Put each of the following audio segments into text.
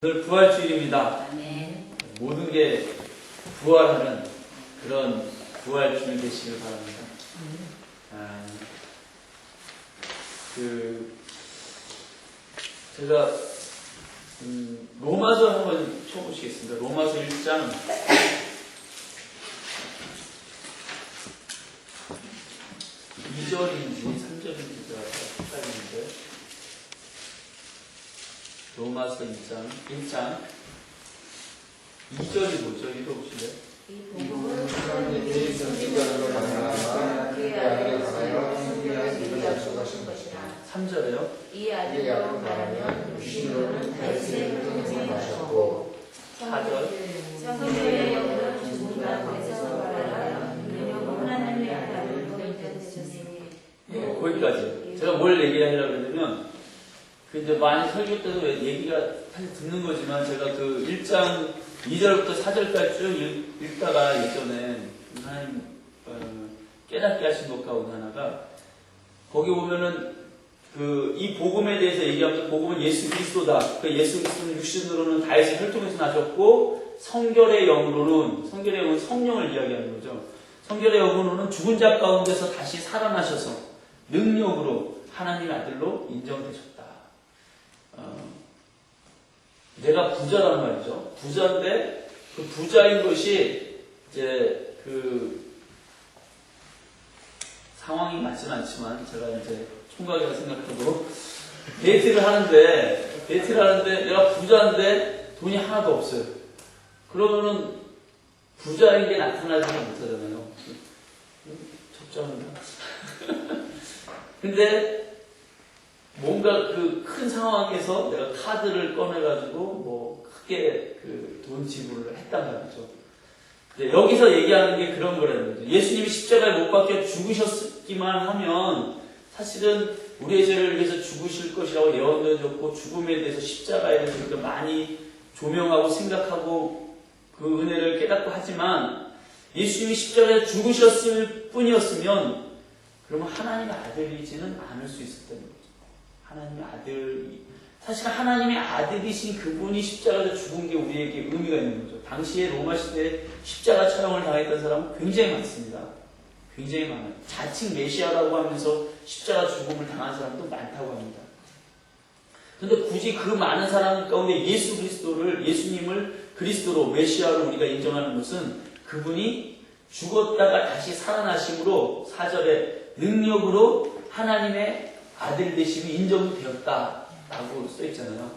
오늘 부활주일입니다. 아멘. 모든 게 부활하는 그런 부활주일 되시길 바랍니다. 제가 로마서 한번 쳐보시겠습니다. 로마서 1장 2절인지 3절인지 제가 헷갈리는데 로마서 1장 2절이 뭐죠? 읽어보실래요? 이 복음은 사람들이 정신적으로 만나서 그의 아들을 사랑하여 성경을 약속하신 것이라. 3절에요? 이 아들로 말하면 육신으로는 다윗의 혈통을 마셨고 4절 성경의 영으로 죽음과 권세서 말하여 능력으로 하나님의 아들을 보이셨으니. 거기까지. 제가 뭘 얘기하려고 했냐면 이제 많이 설교 때도 얘기가 사실 듣는 거지만 제가 그 1장 2절부터 4절까지 쭉 읽다가 예전에 하나님 깨닫게 하신 것 가운데 하나가 거기 보면은 이 복음에 대해서 얘기하면서 복음은 예수 그리스도다. 그 예수 그리스도는 육신으로는 다윗의 혈통에서 나셨고 성결의 영으로는 성령을 이야기하는 거죠. 성결의 영으로는 죽은 자 가운데서 다시 살아나셔서 능력으로 하나님의 아들로 인정되셨다. 내가 부자란 말이죠. 부자인데 그 부자인 것이 이제 상황이 맞지는 않지만 제가 이제 총각이라 생각하고 데이트를 하는데 내가 부자인데 돈이 하나도 없어요. 그러면은 부자인 게 나타나지는 못하잖아요. 적정한가? 근데 뭔가 그 큰 상황에서 내가 카드를 꺼내가지고 뭐 크게 돈 지불을 했단 말이죠. 여기서 얘기하는 게 그런 거라는 거죠. 예수님이 십자가에 못 박혀 죽으셨기만 하면 사실은 우리의 죄를 위해서 죽으실 것이라고 예언도 해줬고 죽음에 대해서 십자가에 대해서 많이 조명하고 생각하고 그 은혜를 깨닫고 하지만 예수님이 십자가에 죽으셨을 뿐이었으면 그러면 하나님의 아들이지는 않을 수 있었다는 거죠. 하나님의 사실 하나님의 아들이신 그분이 십자가에서 죽은 게 우리에게 의미가 있는 거죠. 당시에 로마 시대에 십자가 처형을 당했던 사람은 굉장히 많습니다. 굉장히 많아요. 자칭 메시아라고 하면서 십자가 죽음을 당한 사람도 많다고 합니다. 그런데 굳이 그 많은 사람 가운데 예수님을 그리스도로 메시아로 우리가 인정하는 것은 그분이 죽었다가 다시 살아나심으로 4절에 능력으로 하나님의 아들 되심이 인정되었다라고 써있잖아요.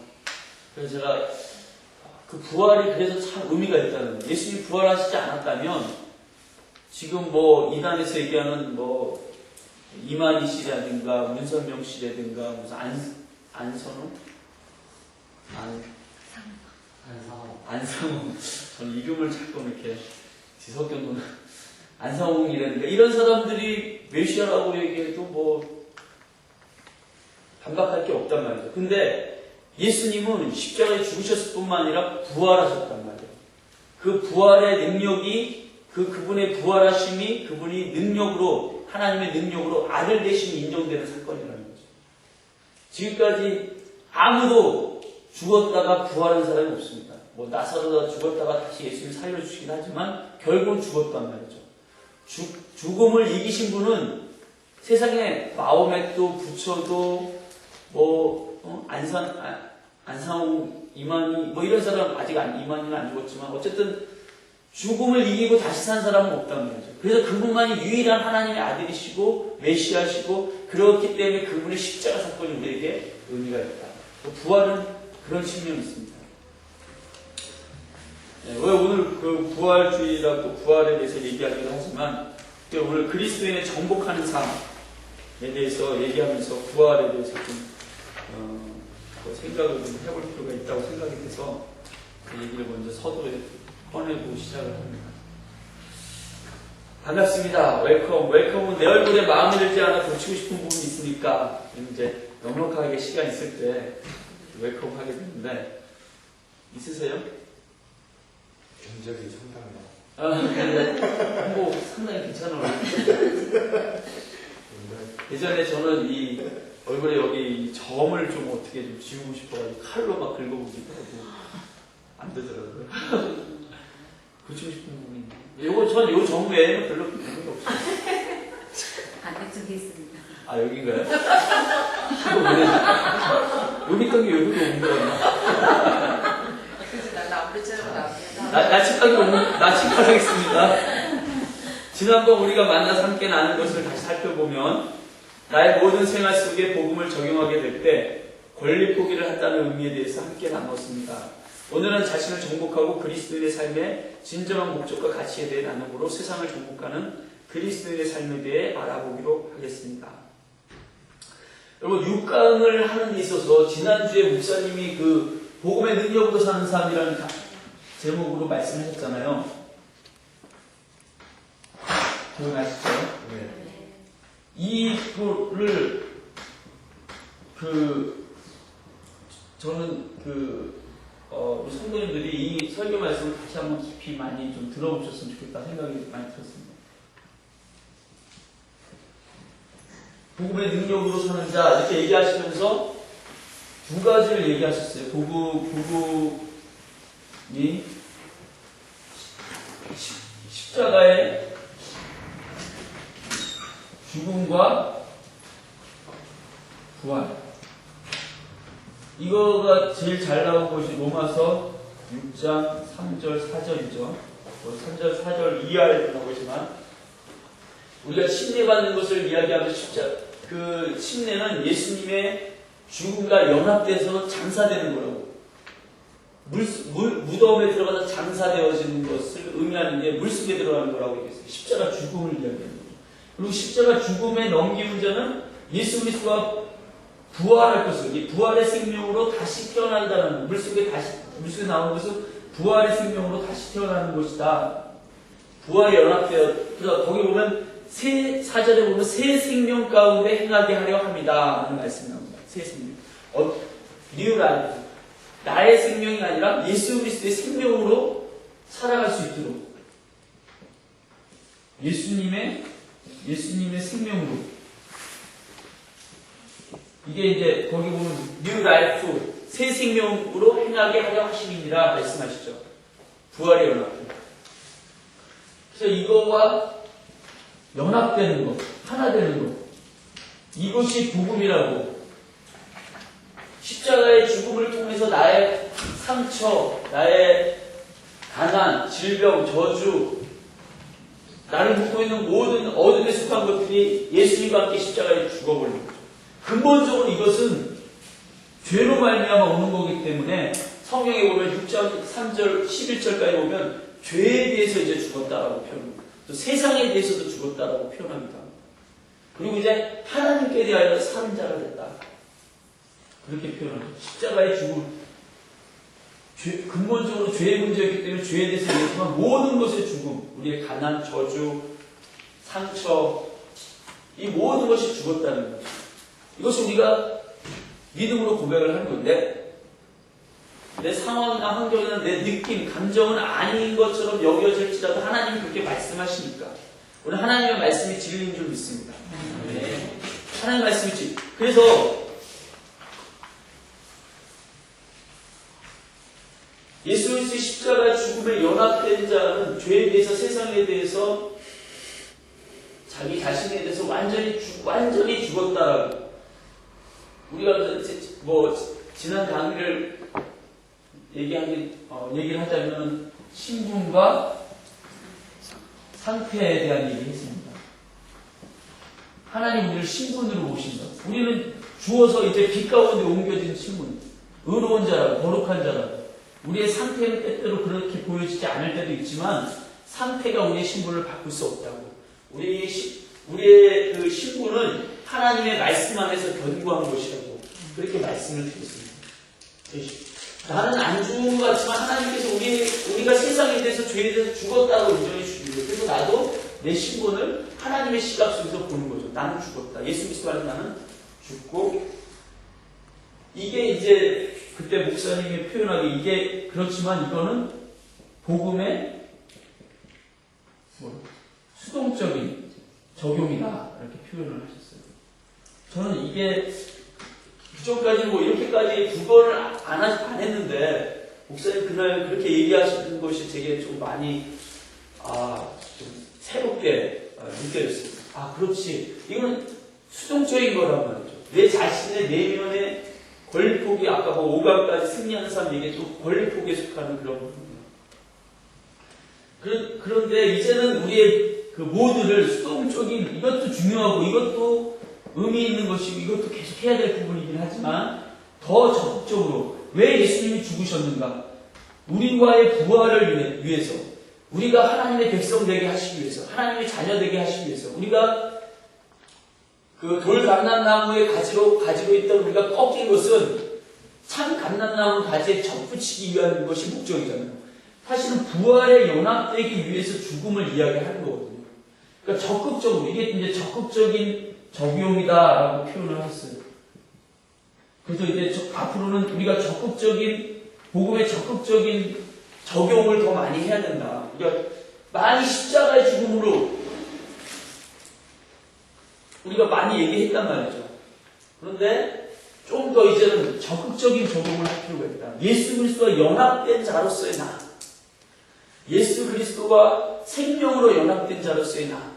그래서 제가 그 부활이 그래서 참 의미가 있다는 거예요. 예수님이 부활하시지 않았다면 지금 뭐 이단에서 얘기하는 뭐 이만희 씨라든가 문선명 씨라든가 무슨 안선우? 안상홍. 저는 이름을 자꾸 이렇게 뒤섞여놓는 안상홍이라든가 이런 사람들이 메시아라고 얘기해도 뭐 반박할 게 없단 말이죠. 근데 예수님은 십자가에 죽으셨을 뿐만 아니라 부활하셨단 말이에요. 그 부활의 능력이 그분의 부활하심이 그분이 능력으로 하나님의 능력으로 아들 되심이 인정되는 사건이라는 거죠. 지금까지 아무도 죽었다가 부활한 사람이 없습니다. 뭐 나사로가 죽었다가 다시 예수님이 살려주시긴 하지만 결국은 죽었단 말이죠. 죽음을 이기신 분은 세상에 마호메도 부처도 안상홍, 이만희, 뭐 이런 사람, 아직 이만희는 안 죽었지만, 어쨌든 죽음을 이기고 다시 산 사람은 없단 말이죠. 그래서 그분만이 유일한 하나님의 아들이시고, 메시아시고, 그렇기 때문에 그분의 십자가 사건이 우리에게 의미가 있다. 부활은 그런 측면이 있습니다. 네, 왜 오늘 그 부활주의라고 부활에 대해서 얘기하기도 하지만, 오늘 그리스도인의 정복하는 삶에 대해서 얘기하면서 부활에 대해서 좀 생각을 좀 해볼 필요가 있다고 생각이 돼서 그 얘기를 먼저 서두에 꺼내고 시작을 합니다. 반갑습니다. 웰컴은 내 얼굴에 마음에 들지 않아 고치고 싶은 부분이 있으니까 이제 넉넉하게 시간 있을 때 웰컴 하게 되는데 있으세요? 견적이 상당해요. 뭐 상당히 괜찮아요. 예전에 저는 이 얼굴에 여기 점을 좀 어떻게 좀 지우고 싶어가지고 칼로 막 긁어보기도 하고 정 외에는 별로 그런 게 없어요. 반대쪽에 있습니다. 아, 여긴가요? 이거 왜 여기 있던 게 여기로 온 거였나? 그래서 난 아무리처럼 나오면 나 칭찬하겠습니다. 지난번 우리가 만나서 함께 나눈 것을 다시 살펴보면 나의 모든 생활 속에 복음을 적용하게 될 때 권리 포기를 한다는 의미에 대해서 함께 나눴습니다. 오늘은 자신을 정복하고 그리스도인의 삶의 진정한 목적과 가치에 대해 나눔으로 세상을 정복하는 그리스도인의 삶에 대해 알아보기로 하겠습니다. 여러분, 6강을 하는 데 있어서 지난주에 목사님이 그 복음의 능력으로 사는 삶이라는 제목으로 말씀하셨잖아요. 기억나시죠? 이거를 저는 우리 성도님들이 이 설교 말씀을 다시 한번 깊이 많이 좀 들어보셨으면 좋겠다 생각이 많이 들었습니다. 복음의 능력으로 사는 자 이렇게 얘기하시면서 두 가지를 얘기하셨어요. 복음이 십자가의 죽음과 부활. 이거가 제일 잘 나온 것이 로마서 6장 3절 4절이죠. 3절 4절 이하에 나오지만 우리가 침례받는 것을 이야기하면 그 침례는 예수님의 죽음과 연합돼서 장사되는 거라고. 무덤에 들어가서 장사되어지는 것을 의미하는 게 물속에 들어가는 거라고 얘기했어요. 십자가 죽음을 이야기하는 거죠. 그리고 십자가 죽음에 넘기는 자는 예수 그리스도가 부활할 것을, 이 부활의 생명으로 다시 태어난다는, 물속에 나오는 것은 부활의 생명으로 다시 태어나는 것이다. 부활에 연합되어, 그래서 거기 보면, 4절에 보면 새 생명 가운데 행하게 하려 합니다. 라는 말씀이 나옵니다. 새 생명. New life. 나의 생명이 아니라 예수 그리스도의 생명으로 살아갈 수 있도록. 예수님의 생명으로. 이게 이제 거기 보면 New Life, 새 생명으로 행하게 하려 하심이니라 말씀하시죠. 부활의 연합. 그래서 이거와 연합되는 것, 하나 되는 것. 이것이 복음이라고. 십자가의 죽음을 통해서 나의 상처, 나의 가난, 질병, 저주, 나를 묶고 있는 모든 어둠에 속한 것들이 예수님과 함께 십자가에 죽어버린 거죠. 근본적으로 이것은 죄로 말미암아 오는 거기 때문에 성경에 보면 6장 3절 11절까지 보면 죄에 대해서 이제 죽었다라고 표현합니다. 또 세상에 대해서도 죽었다라고 표현합니다. 그리고 이제 하나님께 대하여 사는 자가 됐다. 그렇게 표현합니다. 십자가의 죽음. 근본적으로 죄의 문제였기 때문에 죄에 대해서 얘기하지만 모든 것의 죽음, 우리의 가난, 저주, 상처, 이 모든 것이 죽었다는 거죠. 이것이 우리가 믿음으로 고백을 하는 건데, 내 상황이나 환경이나 내 느낌, 감정은 아닌 것처럼 여겨질지라도 하나님이 그렇게 말씀하시니까 오늘 하나님의 말씀이 진리인 줄 믿습니다. 네. 하나님의 말씀이 진리. 그래서 예수 그리스도의 십자가 죽음에 연합된 자는 죄에 대해서, 세상에 대해서, 자기 자신에 대해서 완전히 죽었다라고. 우리가 지난 강의를 얘기를 하자면 신분과 상태에 대한 얘기를 했습니다. 하나님 우리를 신분으로 보신다. 우리는 주어서 이제 빛 가운데 옮겨진 신분, 의로운 자라고, 거룩한 자라고. 우리의 상태는 때때로 그렇게 보여지지 않을 때도 있지만 상태가 우리의 신분을 바꿀 수 없다고. 우리의 그 신분은 하나님의 말씀 안에서 견고한 것이라고 그렇게 말씀을 드렸습니다. 나는 안 죽은 것 같지만 하나님께서 우리가 세상에 대해서 죄에 대해서 죽었다고 인정해 주시는 거예요. 그래서 나도 내 신분을 하나님의 시각 속에서 보는 거죠. 나는 죽었다. 예수 그리스도 안에 나는 죽고, 이게 이제 그때 목사님이 표현하기, 이게 그렇지만 이거는 복음의 수동적인 적용이다 이렇게 표현을 하셨어요. 저는 이게 그전까지 이렇게까지 구걸을 안 했는데 목사님 그날 그렇게 얘기하시는 것이 되게 좀 많이 좀 새롭게 느껴졌어요. 아, 그렇지. 이건 수동적인 거란 말이죠. 내 자신의 내면의 권리포기, 아까 뭐 5강까지 승리하는 사람 얘기해 또 권리포기에 속하는 그런 부분이에요. 그런데 이제는 우리의 그 모두를 수동적인, 이것도 중요하고 이것도 의미 있는 것이고 이것도 계속 해야 될 부분이긴 하지만 더 적극적으로 왜 예수님이 죽으셨는가? 우리와의 부활을 위해서, 우리가 하나님의 백성 되게 하시기 위해서, 하나님의 자녀 되게 하시기 위해서, 우리가 그 돌 감람나무에 가지고 있던 우리가 꺾인 것은 참 감람나무 가지에 접붙이기 위한 것이 목적이잖아요. 사실은 부활에 연합되기 위해서 죽음을 이야기하는 거거든요. 그러니까 적극적으로, 이게 이제 적극적인 적용이다라고 표현을 했어요. 그래서 이제 앞으로는 우리가 복음의 적극적인 적용을 더 많이 해야 된다. 그러니까 많이 십자가의 죽음으로 우리가 많이 얘기했단 말이죠. 그런데 좀 더 이제는 적극적인 적용을 할 필요가 있다. 예수 그리스도와 연합된 자로서의 나. 예수 그리스도와 생명으로 연합된 자로서의 나.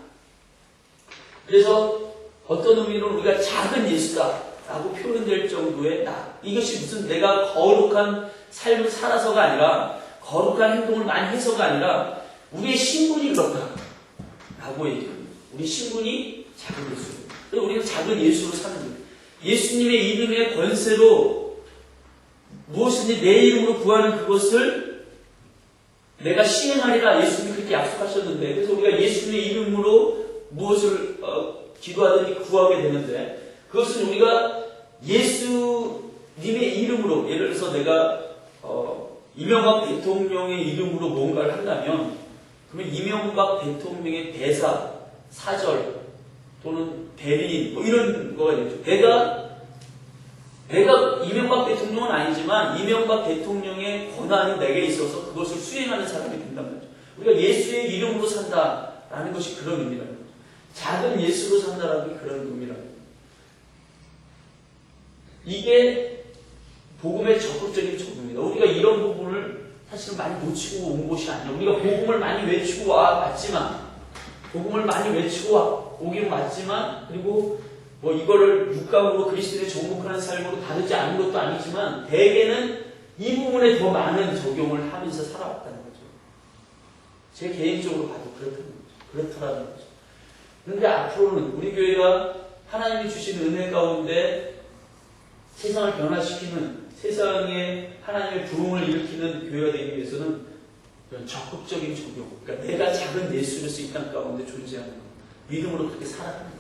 그래서 어떤 의미로 우리가 작은 예수다라고 표현될 정도의 나. 이것이 무슨 내가 거룩한 삶을 살아서가 아니라, 거룩한 행동을 많이 해서가 아니라 우리의 신분이 그렇다라고 얘기합니다. 우리 신분이 작은 예수. 우리는 작은 예수로 사는 거예요. 예수님의 이름의 권세로 무엇이든지 내 이름으로 구하는 그것을 내가 시행하리라 예수님이 그렇게 약속하셨는데, 그래서 우리가 예수님의 이름으로 무엇을 기도하든지 구하게 되는데, 그것은 우리가 예수님의 이름으로, 예를 들어서 내가 이명박 대통령의 이름으로 뭔가를 한다면, 그러면 이명박 대통령의 대사, 사절 또는 대리인 뭐 이런 거가 되죠. 내가 이명박 대통령은 아니지만 이명박 대통령의 권한이 내게 있어서 그것을 수행하는 사람이 된단 말이죠. 우리가 예수의 이름으로 산다라는 것이 그런 의미라는 거죠. 작은 예수로 산다라는 게 그런 의미라는 거죠. 이게 복음의 적극적인 적용입니다. 우리가 이런 부분을 사실 많이 놓치고 온 것이 아니에요. 우리가 복음을 많이 외치고 왔지만, 복음을 많이 외치고 오긴 왔지만, 그리고 뭐 이거를 육감으로 그리스도에 정복하는 삶으로 다르지 않은 것도 아니지만, 대개는 이 부분에 더 많은 적용을 하면서 살아왔다는 거죠. 제 개인적으로 봐도 그렇다라는 거죠. 그런데 앞으로는 우리 교회가 하나님이 주신 은혜 가운데 세상을 변화시키는, 세상에 하나님의 부흥을 일으키는 교회가 되기 위해서는 이런 적극적인 적용, 그러니까 내가 작은 예수로서 이 땅 가운데 존재하는 것, 믿음으로 그렇게 살아가는 것,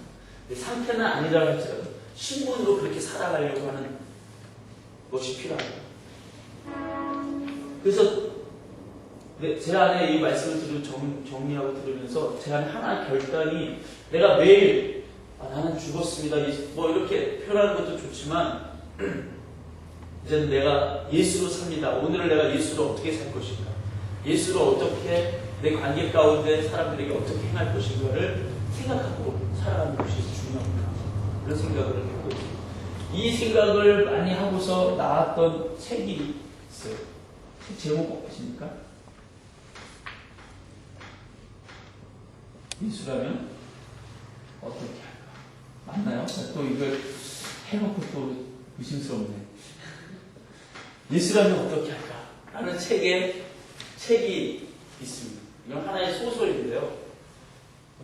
내 상태는 아니라 할지라도 신분으로 그렇게 살아가려고 하는 것이 필요합니다. 그래서 제 안에 이 말씀을 정리하고 들으면서 제 안에 하나의 결단이, 내가 매일 나는 죽었습니다 뭐 이렇게 표현하는 것도 좋지만, 이제는 내가 예수로 삽니다. 오늘을 내가 예수로 어떻게 살 것인가, 예수로 어떻게 내 관계 가운데 사람들에게 어떻게 행할 것인가를 생각하고 살아가는 것이 중요합니다. 그런 생각을 하고 있습니다. 이 생각을 많이 하고서 나왔던 책이 있어요. 책 제목 아십니까? 예수라면 어떻게 할까? 맞나요? 또 이걸 해놓고 또 의심스럽네. 예수라면 어떻게 할까? 라는 책이 있습니다. 이건 하나의 소설인데요.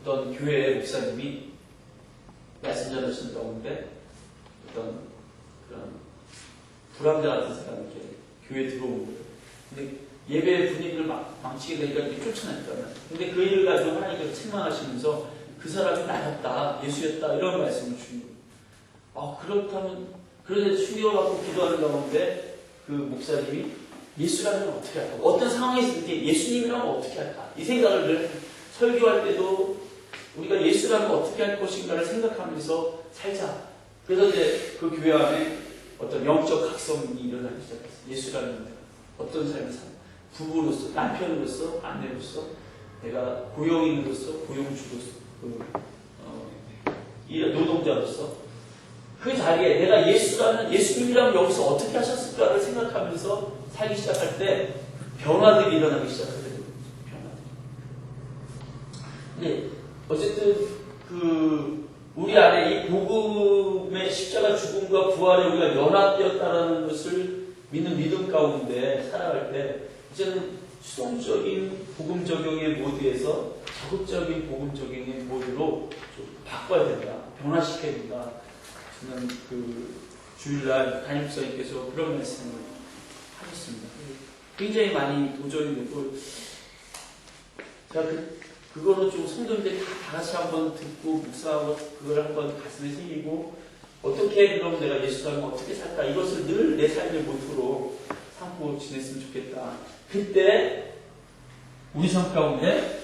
어떤 교회의 목사님이 말씀 전하신 가운데 어떤 그런 불황자 같은 사람이 이렇게 교회에 들어온 거예요. 근데 예배 분위기를 망치게 되니까 이렇게 쫓아냈잖아요. 근데 그 일을 가지고 하나님께서 책망하시면서 그 사람이 나였다, 예수였다, 이런 말씀을 주는 거예요. 그렇다면, 그런데 충격을 기도하는 가운데 그 목사님이 예수라면 어떻게 할까? 어떤 상황에 있을 때 예수님이라면 어떻게 할까? 이 생각을 늘 설교할 때도 우리가 예수라면 어떻게 할 것인가를 생각하면서 살자. 그래서 이제 그 교회 안에 어떤 영적 각성이 일어나기 시작했어요. 예수라면 어떤 삶을 살까? 부부로서, 남편으로서, 아내로서, 내가 고용인으로서, 고용주로서, 노동자로서 그 자리에 내가 예수님이라면 여기서 어떻게 하셨을까를 생각하면서 살기 시작할 때 변화들이 일어나기 시작하게 됩니다. 변화들. 네, 어쨌든 우리 안에 이 복음의 십자가 죽음과 부활에 우리가 연합되었다라는 것을 믿는 믿음 가운데 살아갈 때 이제는 수동적인 복음 적용의 모드에서 적극적인 복음 적용의 모드로 좀 바꿔야 된다, 변화시켜야 된다. 저는 주일날 담임선생님께서 그런 말씀을 하셨습니다. 굉장히 많이 도전이 되고, 제가 그거는 좀 성도님들이 다 같이 한번 듣고 묵상하고 그걸 한번 가슴에 새기고, 어떻게 그럼 내가 예수 닮으면 어떻게 살까, 이것을 늘 내 삶의 모토로 삼고 지냈으면 좋겠다. 그때 우리 삶 가운데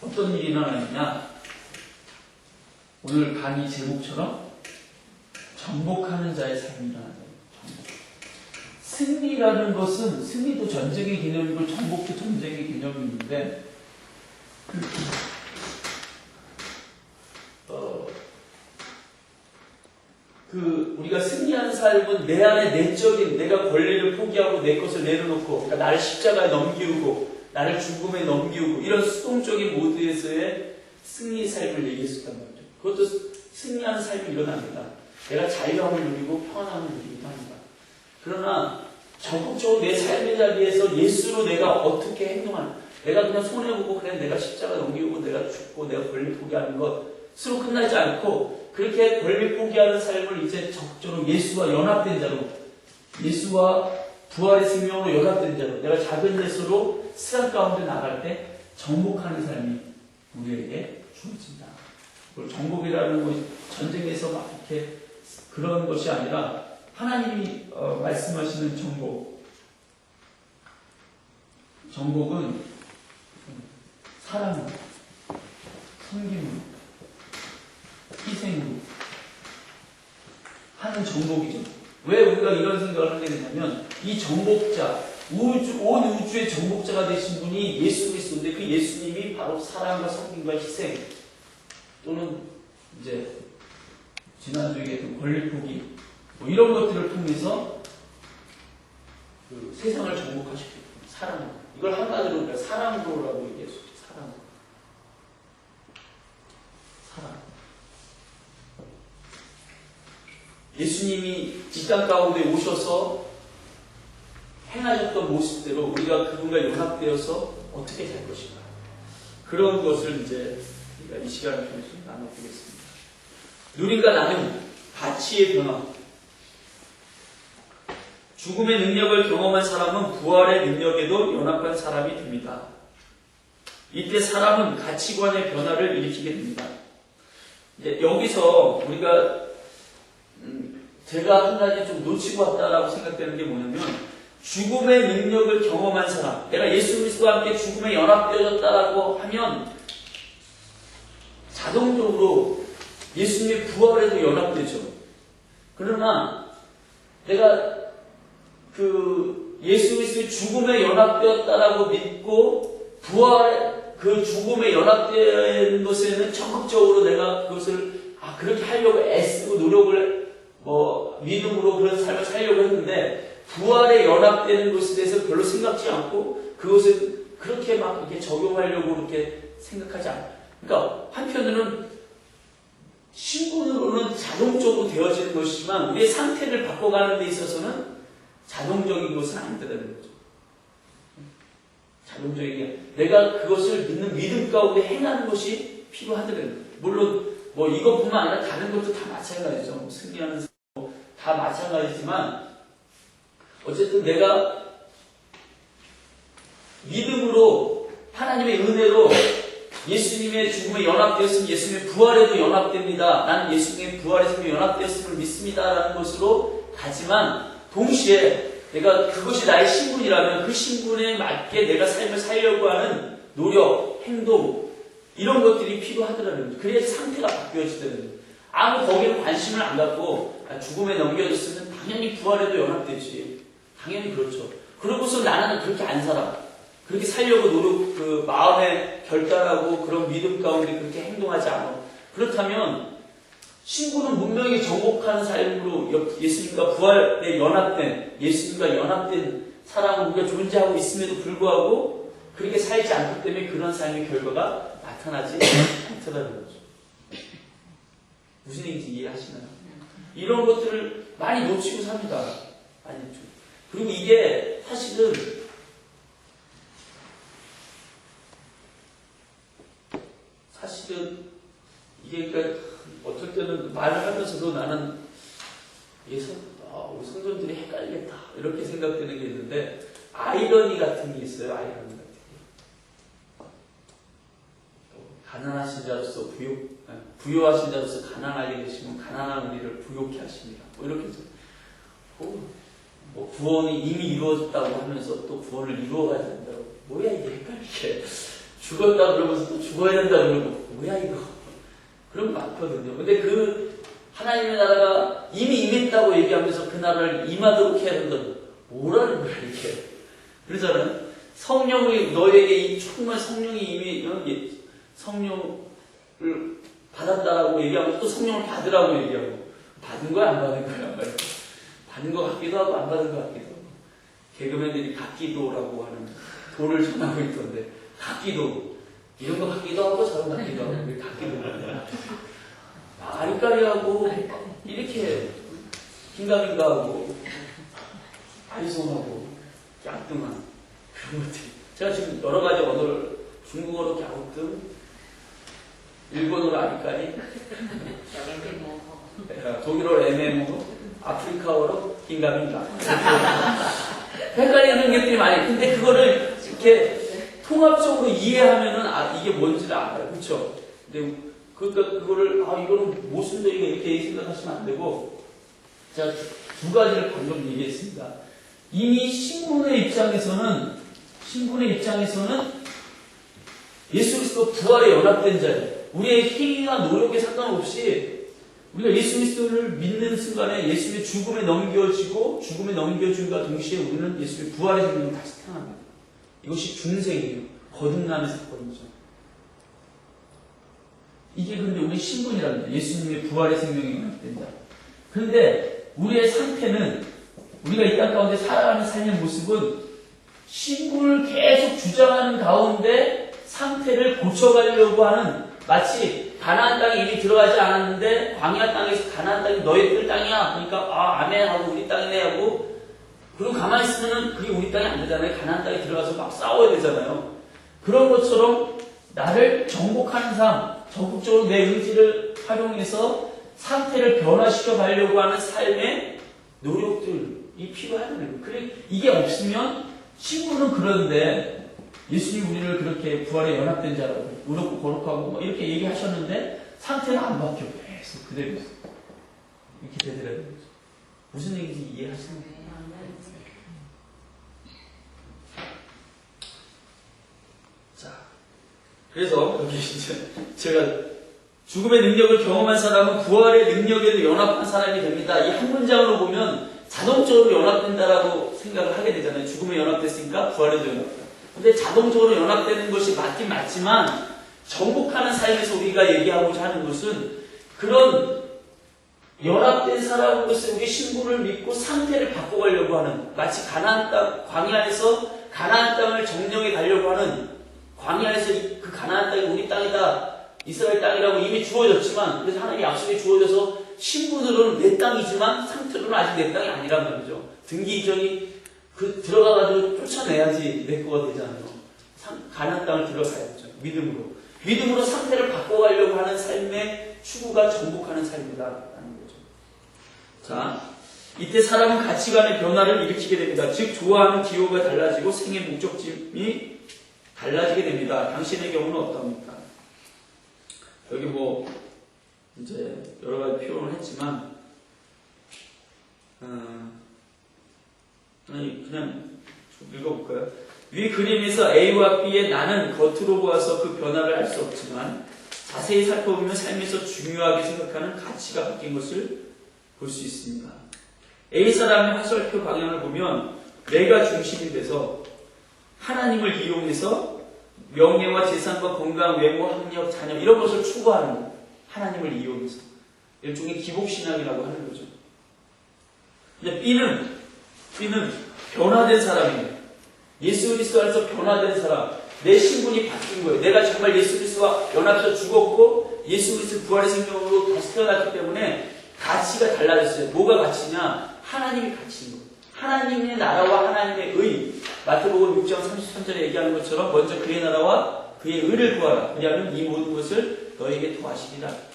어떤 일이 일어나느냐, 오늘 강의 제목처럼 정복하는 자의 삶이 일어나는 거예요. 승리라는 것은, 승리도 전쟁의 개념이고 정복도 전쟁의 개념이 있는데, 우리가 승리하는 삶은 내 안에 내적인, 내가 권리를 포기하고 내 것을 내려놓고, 그러니까 나를 십자가에 넘기우고 나를 죽음에 넘기우고, 이런 수동적인 모드에서의 승리의 삶을 얘기했었단 말이죠. 그것도 승리하는 삶이 일어납니다. 내가 자유함을 누리고 평안함을 누리기도 합니다. 그러나 적극적으로 내 삶의 자리에서 예수로 내가 어떻게 행동하는, 내가 그냥 손해보고 그냥 내가 십자가 넘기고 내가 죽고 내가 권리 포기하는 것으로 끝나지 않고, 그렇게 권리 포기하는 삶을 이제 적극적으로 예수와 연합된 자로, 예수와 부활의 생명으로 연합된 자로, 내가 작은 예수로 세상 가운데 나갈 때 정복하는 삶이 우리에게 주어진다. 그리고 정복이라는 것이 전쟁에서 막 이렇게 그런 것이 아니라 하나님이 말씀하시는 정복은 사랑으로, 섬김으로, 희생으로 하는 정복이죠. 왜 우리가 이런 생각을 하게 되냐면, 이 정복자, 온 우주의 정복자가 되신 분이 예수 그리스도인데, 그 예수님이 바로 사랑과 섬김과 희생, 또는 이제 지난주에 얘기했던 권리 포기, 뭐 이런 것들을 통해서 세상을 정복하셨기 때문에 사랑으로, 이걸 한마디로 우리가 사랑으로라고 얘기할 수 있죠. 사랑. 예수님이 이 땅 가운데 오셔서 행하셨던 모습대로 우리가 그분과 연합되어서 어떻게 살 것인가, 그런 것을 이제 우리가 이 시간을 통해서 나눠보겠습니다. 누린가 나는 가치의 변화. 죽음의 능력을 경험한 사람은 부활의 능력에도 연합한 사람이 됩니다. 이때 사람은 가치관의 변화를 일으키게 됩니다. 이제 여기서 우리가 제가 한 가지 좀 놓치고 왔다라고 생각되는 게 뭐냐면, 죽음의 능력을 경험한 사람, 내가 예수 그리스도와 함께 죽음에 연합되어졌다라고 하면 자동적으로 예수님의 부활에도 연합되죠. 그러나 내가 예수 그리스도의 죽음에 연합되었다라고 믿고 부활, 그 죽음에 연합된 것에는 적극적으로 내가 그것을 그렇게 하려고 애쓰고 노력을 믿음으로 그런 삶을 살려고 했는데, 부활에 연합되는 것에 대해서 별로 생각지 않고 그것을 그렇게 막 이렇게 적용하려고 이렇게 생각하지 않아요. 그러니까 한편으로는 신분으로는 자동적으로 되어지는 것이지만 우리의 상태를 바꿔가는 데 있어서는 자동적인 것은 아니다라는 거죠. 자동적인 게 내가 그것을 믿는 믿음 가운데 행하는 것이 필요하더라고요. 물론 이것뿐만 아니라 다른 것도 다 마찬가지죠. 승리하는 다 마찬가지지만, 어쨌든 내가 믿음으로 하나님의 은혜로 예수님의 죽음에 연합되었으면 예수님의 부활에도 연합됩니다. 나는 예수님의 부활에 연합되었음을 믿습니다라는 것으로 가지만, 동시에 내가 그것이 나의 신분이라면 그 신분에 맞게 내가 삶을 살려고 하는 노력, 행동, 이런 것들이 필요하더라고요. 그래야지 상태가 바뀌어지더라고요. 아무 거기에 관심을 안 갖고 죽음에 넘겨졌으면 당연히 부활에도 연합되지. 당연히 그렇죠. 그러고서 나는 그렇게 안 살아. 그렇게 살려고 노력, 마음에 결단하고 그런 믿음 가운데 그렇게 행동하지 않아. 그렇다면 신부는 분명히 정복하는 삶으로 예수님과 부활에 연합된, 예수님과 연합된 사람은 우리가 존재하고 있음에도 불구하고 그렇게 살지 않기 때문에 그런 삶의 결과가 나타나지 않더라는 거죠. 무슨 얘기인지 이해하시나요? 이런 것들을 많이 놓치고 삽니다. 많이 놓치고. 그리고 이게 사실은 이게 그러니까 어떨 때는 말을 하면서도 나는 우리 성도들이 헷갈리겠다 이렇게 생각되는 게 있는데 아이러니 같은 게 있어요. 아이러니 같은 게. 가난하신 자로서 부요하신 자로서 가난하게 되시면 가난한 우리를 부요케 하십니다. 뭐 이렇게 뭐 구원이 이미 이루어졌다고 하면서 또 구원을 이루어가야 된다고. 뭐야 이게 헷갈리게. 죽었다 그러면서 또 죽어야 된다 그러고 뭐야 이거. 그런 거 많거든요. 근데 그 하나님의 나라가 이미 임했다고 얘기하면서 그 나라를 임하도록 해야 된다고. 뭐라는 거야 이게. 그러잖아요. 성령이 너에게 이 충만 성령이 이미 성령을 받았다라고 얘기하고 또 성령을 받으라고 얘기하고 받은 거야 안 받은 거야. 받은 것 같기도 하고 안 받은 것 같기도 하고. 개그맨들이 각기도라고 하는 도를 전하고 있던데 각기도 이런 거 같기도 하고 저런 거 같기도 하고 왜 각기도가 아리까리하고 이렇게 긴가민가하고 아이송하고 깍뚱한 그런 것들. 제가 지금 여러 가지 언어를 중국어로 갸우뚱, 일본어로 아리까리, 독일어로 MMO, 아프리카어로 긴가민가. 헷갈리는 것들이 많이. 근데 그거를 이렇게 통합적으로 이해하면은 이게 뭔지를 알아요. 그렇죠? 근데 그거를 이거는 못 쓴다 이렇게 생각하시면 안 되고 제가 두 가지를 방금 얘기했습니다. 이미 신분의 입장에서는 예수 그리스도 부활에 연합된 자예요. 우리의 행위나 노력에 상관없이 우리가 예수 그리스도를 믿는 순간에 예수의 죽음에 넘겨지고 죽음에 넘겨준과 동시에 우리는 예수의 부활의 생명을 다시 태어납니다. 이것이 중생이에요. 거듭남의 사건이죠. 이게 근데 우리 신분이랍니다. 예수님의 부활의 생명이 연합된 자. 그런데 우리의 상태는 우리가 이 땅 가운데 살아가는 삶의 모습은 신분을 계속 주장하는 가운데 상태를 고쳐가려고 하는 마치 가나안 땅에 이미 들어가지 않았는데 광야 땅에서 가나안 땅이 너희들 땅이야. 그러니까 아멘 하고 우리 땅이네 하고 그리고 가만히 있으면은 그게 우리 땅이 안 되잖아요. 가나안 땅에 들어가서 막 싸워야 되잖아요. 그런 것처럼 나를 정복하는 삶, 적극적으로 내 의지를 활용해서 상태를 변화시켜 가려고 하는 삶의 노력들이 필요하다는 거예요. 그래 이게 없으면 신분은 그런데 예수님 우리를 그렇게 부활에 연합된 자라고 의롭고 거룩하고 뭐 이렇게 얘기하셨는데 상태는 안 바뀌어. 계속 그대로 이렇게 되더라고요. 무슨 얘기인지 이해하시나요? 자, 그래서 여기 이제 제가 죽음의 능력을 경험한 사람은 부활의 능력에도 연합한 사람이 됩니다. 이 한 문장으로 보면 자동적으로 연합된다라고 생각을 하게 되잖아요. 죽음에 연합됐으니까 부활에도 연합된다. 근데 자동적으로 연합되는 것이 맞긴 맞지만 정복하는 삶에서 우리가 얘기하고자 하는 것은 그런 연합된 사람으로서 우리 신분을 믿고 상태를 바꿔가려고 하는 마치 가나안 땅, 광야에서 가나안 땅을 점령해 가려고 하는 광야에서 그 가나안 땅이 우리 땅이다. 이스라엘 땅이라고 이미 주어졌지만 그래서 하나님의 약속이 주어져서 신분으로는 내 땅이지만 상태로는 아직 내 땅이 아니란 말이죠. 등기 이전이 들어가가지고 쫓아내야지 내 거가 되잖아요. 가나안 땅을 들어가야죠. 믿음으로 상태를 바꿔가려고 하는 삶의 추구가 정복하는 삶이다라는 거죠. 자, 이때 사람은 가치관의 변화를 일으키게 됩니다. 즉 좋아하는 기호가 달라지고 생의 목적점이 달라지게 됩니다. 당신의 경우는 어떻습니까? 여기 뭐 이제 여러 가지 표현을 했지만 그냥 좀 읽어볼까요? 위 그림에서 A와 B의 나는 겉으로 보아서 그 변화를 알 수 없지만 자세히 살펴보면 삶에서 중요하게 생각하는 가치가 바뀐 것을 볼 수 있습니다. A 사람의 화살표 방향을 보면 내가 중심이 돼서 하나님을 이용해서 명예와 재산과 건강, 외모, 학력, 자녀 이런 것을 추구하는 거예요. 하나님을 이용해서. 일종의 기복신앙이라고 하는 거죠. 근데 B는 변화된 사람이에요. 예수 그리스도 안에서 변화된 사람, 내 신분이 바뀐 거예요. 내가 정말 예수 그리스도와 연합해서 죽었고 예수 그리스도 부활의 생명으로 다시 태어났기 때문에 가치가 달라졌어요. 뭐가 가치냐? 하나님이 가치인 거예요. 하나님의 나라와 하나님의 의. 마태복음 6장 33절에 얘기하는 것처럼 먼저 그의 나라와 그의 의를 구하라. 그리하면 이 모든 것을 너에게 더하시리라.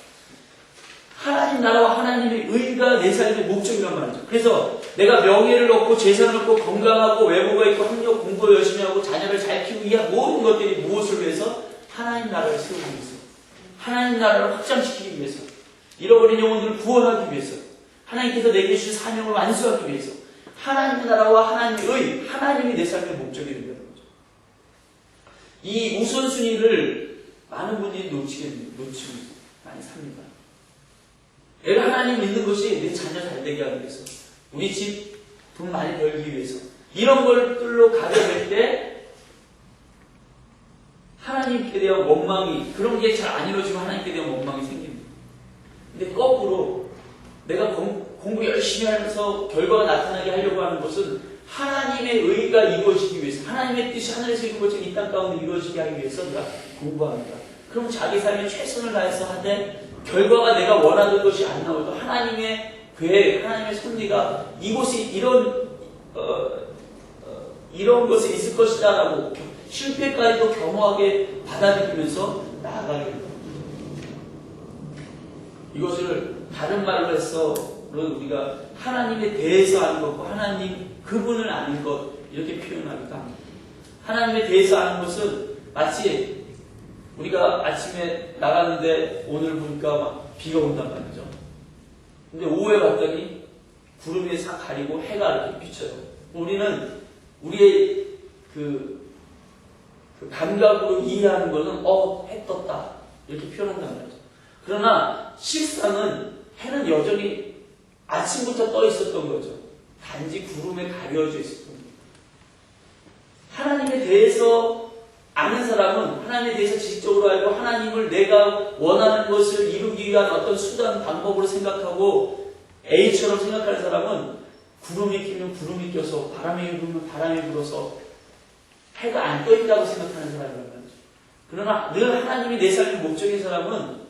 하나님 나라와 하나님의 의가 내 삶의 목적이란 말이죠. 그래서 내가 명예를 얻고 재산을 얻고 건강하고 외모가 있고 학력 공부 열심히 하고 자녀를 잘 키우기 위한 모든 것들이 무엇을 위해서? 하나님 나라를 세우기 위해서. 하나님 나라를 확장시키기 위해서. 잃어버린 영혼들을 구원하기 위해서. 하나님께서 내게 주신 사명을 완수하기 위해서. 하나님의 나라와 하나님의 의, 하나님이 내 삶의 목적이 된다는 거죠. 이 우선순위를 많은 분들이 놓치고 많이 삽니다. 내가 하나님 믿는 것이 내 자녀 잘 되게 하기 위해서, 우리 집 돈 많이 벌기 위해서, 이런 것들로 가게 될 때 하나님께 대한 원망이, 그런 게 잘 안 이루어지면 하나님께 대한 원망이 생깁니다. 근데 거꾸로 내가 공부 열심히 하면서 결과가 나타나게 하려고 하는 것은 하나님의 의가 이루어지기 위해서, 하나님의 뜻이 하늘에서 이루어진 이 땅 가운데 이루어지게 하기 위해서 내가 공부합니다. 그럼 자기 삶에 최선을 다해서 하되 결과가 내가 원하는 것이 안 나오고 하나님의 계획, 하나님의 섭리가 이곳이 이런 것에 있을 것이다라고 실패까지도 겸허하게 받아들이면서 나아가게 됩니다. 이것을 다른 말로 해서 우리가 하나님에 대해서 아는 것과 하나님 그분을 아는 것, 이렇게 표현하기도 합니다. 하나님에 대해서 아는 것은 마치 우리가 아침에 나가는데 오늘 보니까 막 비가 온단 말이죠. 근데 오후에 봤더니 구름이 싹 가리고 해가 이렇게 비쳐요. 우리는 우리의 그 감각으로 이해하는 것은 해 떴다 이렇게 표현한단 말이죠. 그러나 실상은 해는 여전히 아침부터 떠 있었던 거죠. 단지 구름에 가려져 있었던 거죠. 하나님에 대해서 아는 사람은 하나님에 대해서 지식적으로 알고 하나님을 내가 원하는 것을 이루기 위한 어떤 수단, 방법으로 생각하고 A처럼 생각하는 사람은 구름이 끼면 구름이 껴서, 바람이 불면 바람이 불어서 해가 안 떠 있다고 생각하는 사람이란 말이죠. 그러나 늘 하나님이 내 삶의 목적인 사람은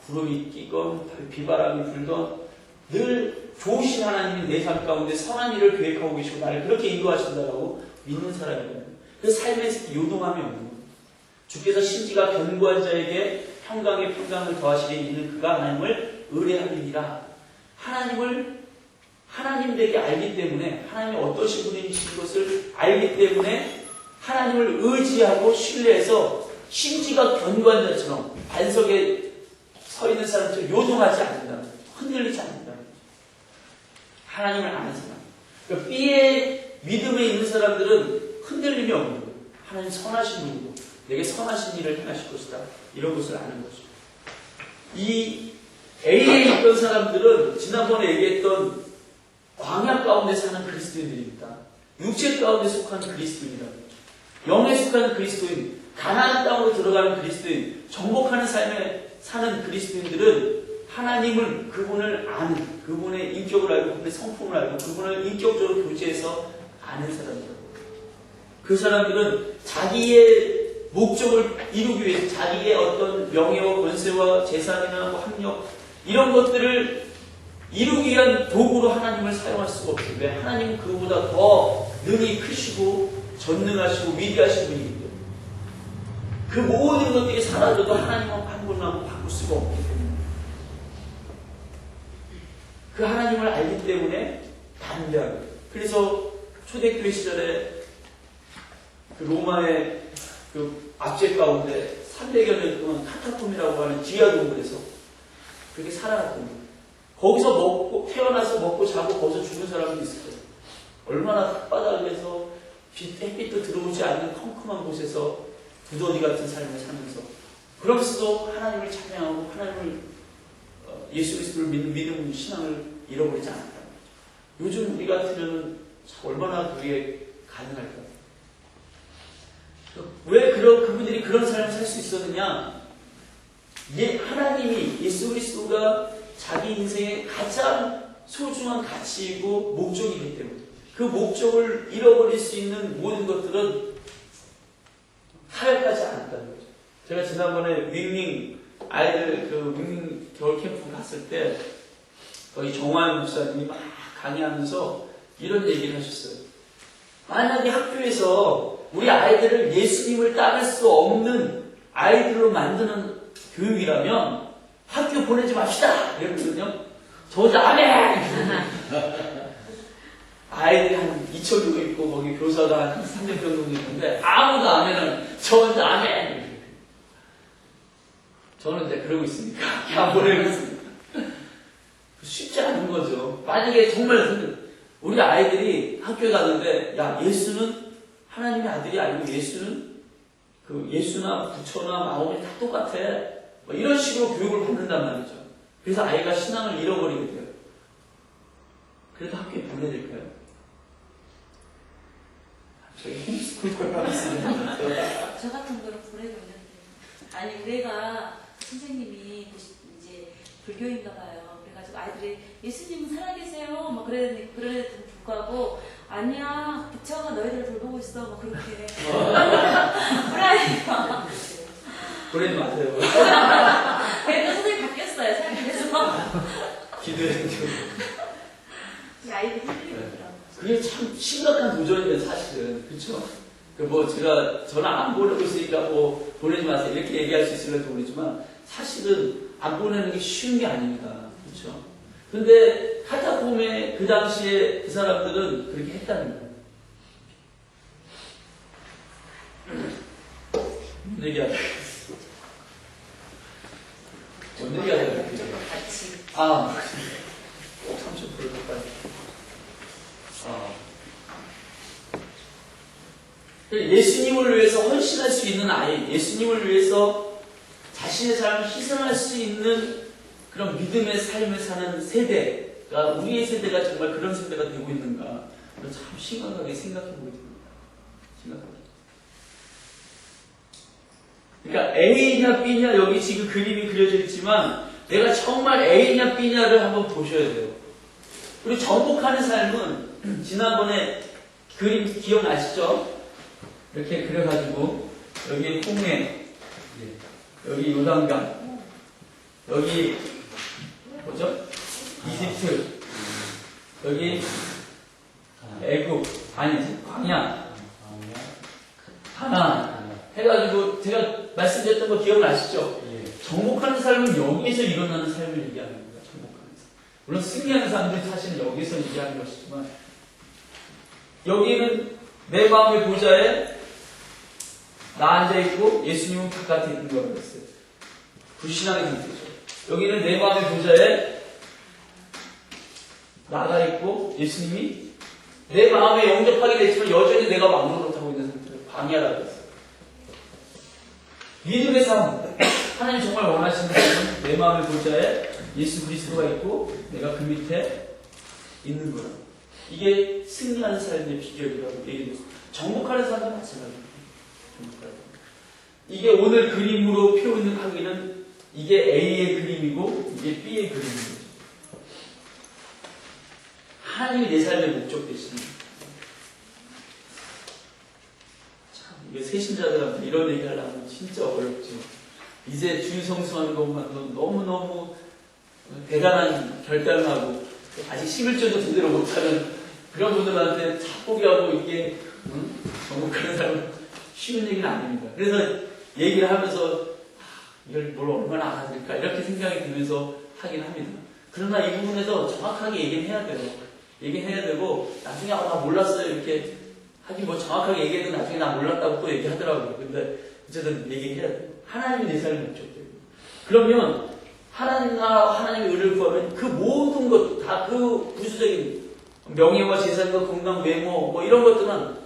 구름이 끼건 비바람이 불건 늘 좋으신 하나님이 내 삶 가운데 선한 일을 계획하고 계시고 나를 그렇게 인도하신다고 믿는 사람이거든요. 그 삶에서 요동함이 없는 거예요. 주께서 심지가 견고한 자에게 평강에 평강을 더하시리니 이는 그가 하나님을 의뢰함이니라. 하나님 되게 알기 때문에, 하나님이 어떠신 분이신 것을 알기 때문에 하나님을 의지하고 신뢰해서 심지가 견고한 자처럼 반석에 서 있는 사람처럼 요동하지 않는다. 흔들리지 않는다. 하나님을 아는 사람. 그러니까 B의 믿음에 있는 사람들은 흔들림이 없는 거예요. 하나님 선하신 분이고 내게 선하신 일을 행하실 것이다. 이런 것을 아는 거죠. 이 A에 있던 사람들은 지난번에 얘기했던 광야 가운데 사는 그리스도인들입니다. 육체 가운데 속하는 그리스도인이라는 거죠. 영에 속하는 그리스도인, 가나안 땅으로 들어가는 그리스도인, 정복하는 삶에 사는 그리스도인들은 하나님을, 그분을 아는, 그분의 인격을 알고 그분의 성품을 알고 그분을 인격적으로 교제해서 아는 사람들. 그 사람들은 자기의 목적을 이루기 위해서 자기의 어떤 명예와 권세와 재산이나 뭐 학력 이런 것들을 이루기 위한 도구로 하나님을 사용할 수가 없어요. 왜? 하나님은 그보다 더 능히 크시고 전능하시고 위대하신 분이기 때문에 그 모든 것들이 사라져도 하나님은 한 분하고 바꿀 수가 없기 때문에 그 하나님을 알기 때문에 담대하고. 그래서 초대교회 시절에 그 로마의 그 압제 가운데 300여 년 동안 카타콤이라고 하는 지하 동굴에서 그렇게 살아갔던 거예요. 거기서 태어나서 먹고 자고 거기서 죽은 사람도 있었어요. 얼마나 흙바닥에서 햇빛도 들어오지 않는 컴컴한 곳에서 두더지 같은 삶을 살면서 그러면서도 하나님을 찬양하고 하나님을 예수 그리스도를 믿는 신앙을 잃어버리지 않았다는 거죠. 요즘 우리 같으면 얼마나 그게 가능할까요? 왜 그분들이 그런 삶을 살 수 있었느냐? 하나님이, 예수 그리스도가 자기 인생의 가장 소중한 가치이고 목적이기 때문에 그 목적을 잃어버릴 수 있는 모든 것들은 타협하지 않았다는 거죠. 제가 지난번에 윙윙 아이들 그 윙윙 겨울 캠프 갔을 때 거기 정화연 목사님이 막 강의하면서 이런 얘기를 하셨어요. 만약에 학교에서 우리 아이들을 예수님을 따를 수 없는 아이들로 만드는 교육이라면 학교 보내지 맙시다! 이러거든요. 저 혼자 아멘! 아이들이 한 2,000명 있고 거기 교사가 한 300명 정도 있는데 아무도 아멘은 저 혼자 아멘! 저는 이제 그러고 있으니까 안 보내고 있으니까 쉽지 않은 거죠. 만약에 정말 우리 아이들이 학교에 갔는데 야 예수는 하나님의 아들이 아니고 예수는 그 예수나 부처나 마음이 다 똑같아. 뭐 이런 식으로 교육을 받는단 말이죠. 그래서 아이가 신앙을 잃어버리게 돼요. 그래도 학교에 보내야 될까요? 저희 홈스쿨 하고 있습니다. 저 같은 거를 보내고 있는데. 아니, 우리가 선생님이 이제 불교인가 봐요. 그래가지고 아이들이 예수님 살아계세요. 막 그래도 불구하고 아니야, 부처가 너희들을 돌보고 있어. 막 그렇게. 불안해요. 보내지 마세요. 그래도 선생님 바뀌었어요. 생각해서. 기도해 주세요. 아이들 힘들더라고요. 그게 참 심각한 도전이에요, 사실은. 그쵸? 저는 안 보내고 있으니까 뭐, 보내지 마세요. 이렇게 얘기할 수 있을지 모르지만, 사실은 안 보내는 게 쉬운 게 아닙니다. 그쵸? 근데, 카타콤에 그 당시에 그 사람들은 그렇게 했다는 거예요. 뭔 얘기하다. 뭔 얘기하다. 무조건 같이. 아, 30%까지. 예수님을 위해서 헌신할 수 있는 아이, 예수님을 위해서 자신의 삶을 희생할 수 있는 그런 믿음의 삶을 사는 세대가, 우리의 세대가 정말 그런 세대가 되고 있는가, 참 심각하게 생각해 보게 됩니다. 심각하게. 그러니까 A냐 B냐 여기 지금 그림이 그려져 있지만 내가 정말 A냐 B냐를 한번 보셔야 돼요. 그리고 정복하는 삶은 지난번에 그림 기억나시죠? 이렇게 그려가지고 여기 홍해, 여기 요단강, 여기 뭐죠? 이집트, 여기 애굽, 아니지 광야, 가나안 해가지고 제가 말씀드렸던 거 기억나시죠? 정복하는 삶은 여기에서 일어나는 삶을 얘기하는 거예요. 정복하는 삶. 물론 승리하는 사람들이 사실 여기서 얘기하는 것이지만 여기는 내 마음의 보좌에 나 앉아있고 예수님은 바깥에 있는 거라고 했어요. 불신앙의 상태죠. 여기는 내 마음의 보좌에 나가 있고 예수님이 내 마음에 영접하게 됐지만 여전히 내가 막노 못하고 있는 상태로 방해하라고 했어요. 믿음의 삶, 하나님 정말 원하시는 삶은 내 마음의 보좌에 예수 그리스도가 있고 내가 그 밑에 있는 거라. 이게 승리하는 삶의 비결이라고 얘기했어요. 정복하는 삶도 마찬가지입니다. 이게 오늘 그림으로 표현하기는 이게 A의 그림이고 이게 B의 그림이고 하나님이 내 삶의 목적 되십니다. 참 이게 새신자들한테 이런 얘기 하려면 진짜 어렵죠. 이제 주일 성수하는 것만도 너무너무 대단한 결단을 하고 아직 11조도 제대로 못하는 그런 분들한테 착복이하고 이게 정복하는 사람은 쉬운 얘기는 아닙니다. 그래서 얘기를 하면서 이걸 뭘 얼마나 알아들을까 이렇게 생각이 들면서 하긴 합니다. 그러나 이 부분에서 정확하게 얘기는 해야 돼요. 얘기는 해야 되고 나중에 나 몰랐어요 이렇게 하긴 뭐 정확하게 얘기해도 나중에 나 몰랐다고 또 얘기하더라고요. 근데 어쨌든 얘기해야 돼요. 하나님이 내 삶을 목적되고 그러면 하나님과 하나님의 은혜를 구하면 그 모든 것 다 그 부수적인 명예와 재산과 건강, 외모 뭐 이런 것들은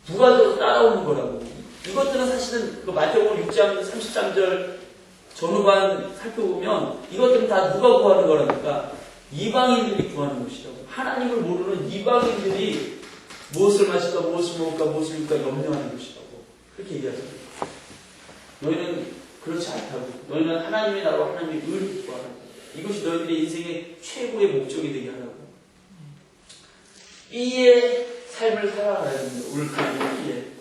누가 따라오는 거라고. 이것들은 사실은 그 마태복음 6장 30장절 전후반 살펴보면 이것들은 다 누가 구하는 거라니까 이방인들이 구하는 것이라고. 하나님을 모르는 이방인들이 무엇을 마실까 무엇을 먹을까 무엇을 입을까 염려하는 것이라고 그렇게 얘기하잖아요. 너희는 그렇지 않다고. 너희는 하나님의 나라와 하나님의 의를 구하라고. 이것이 너희들의 인생의 최고의 목적이 되게 하라고. B의 삶을 살아가야 됩니다. 오늘 그 B의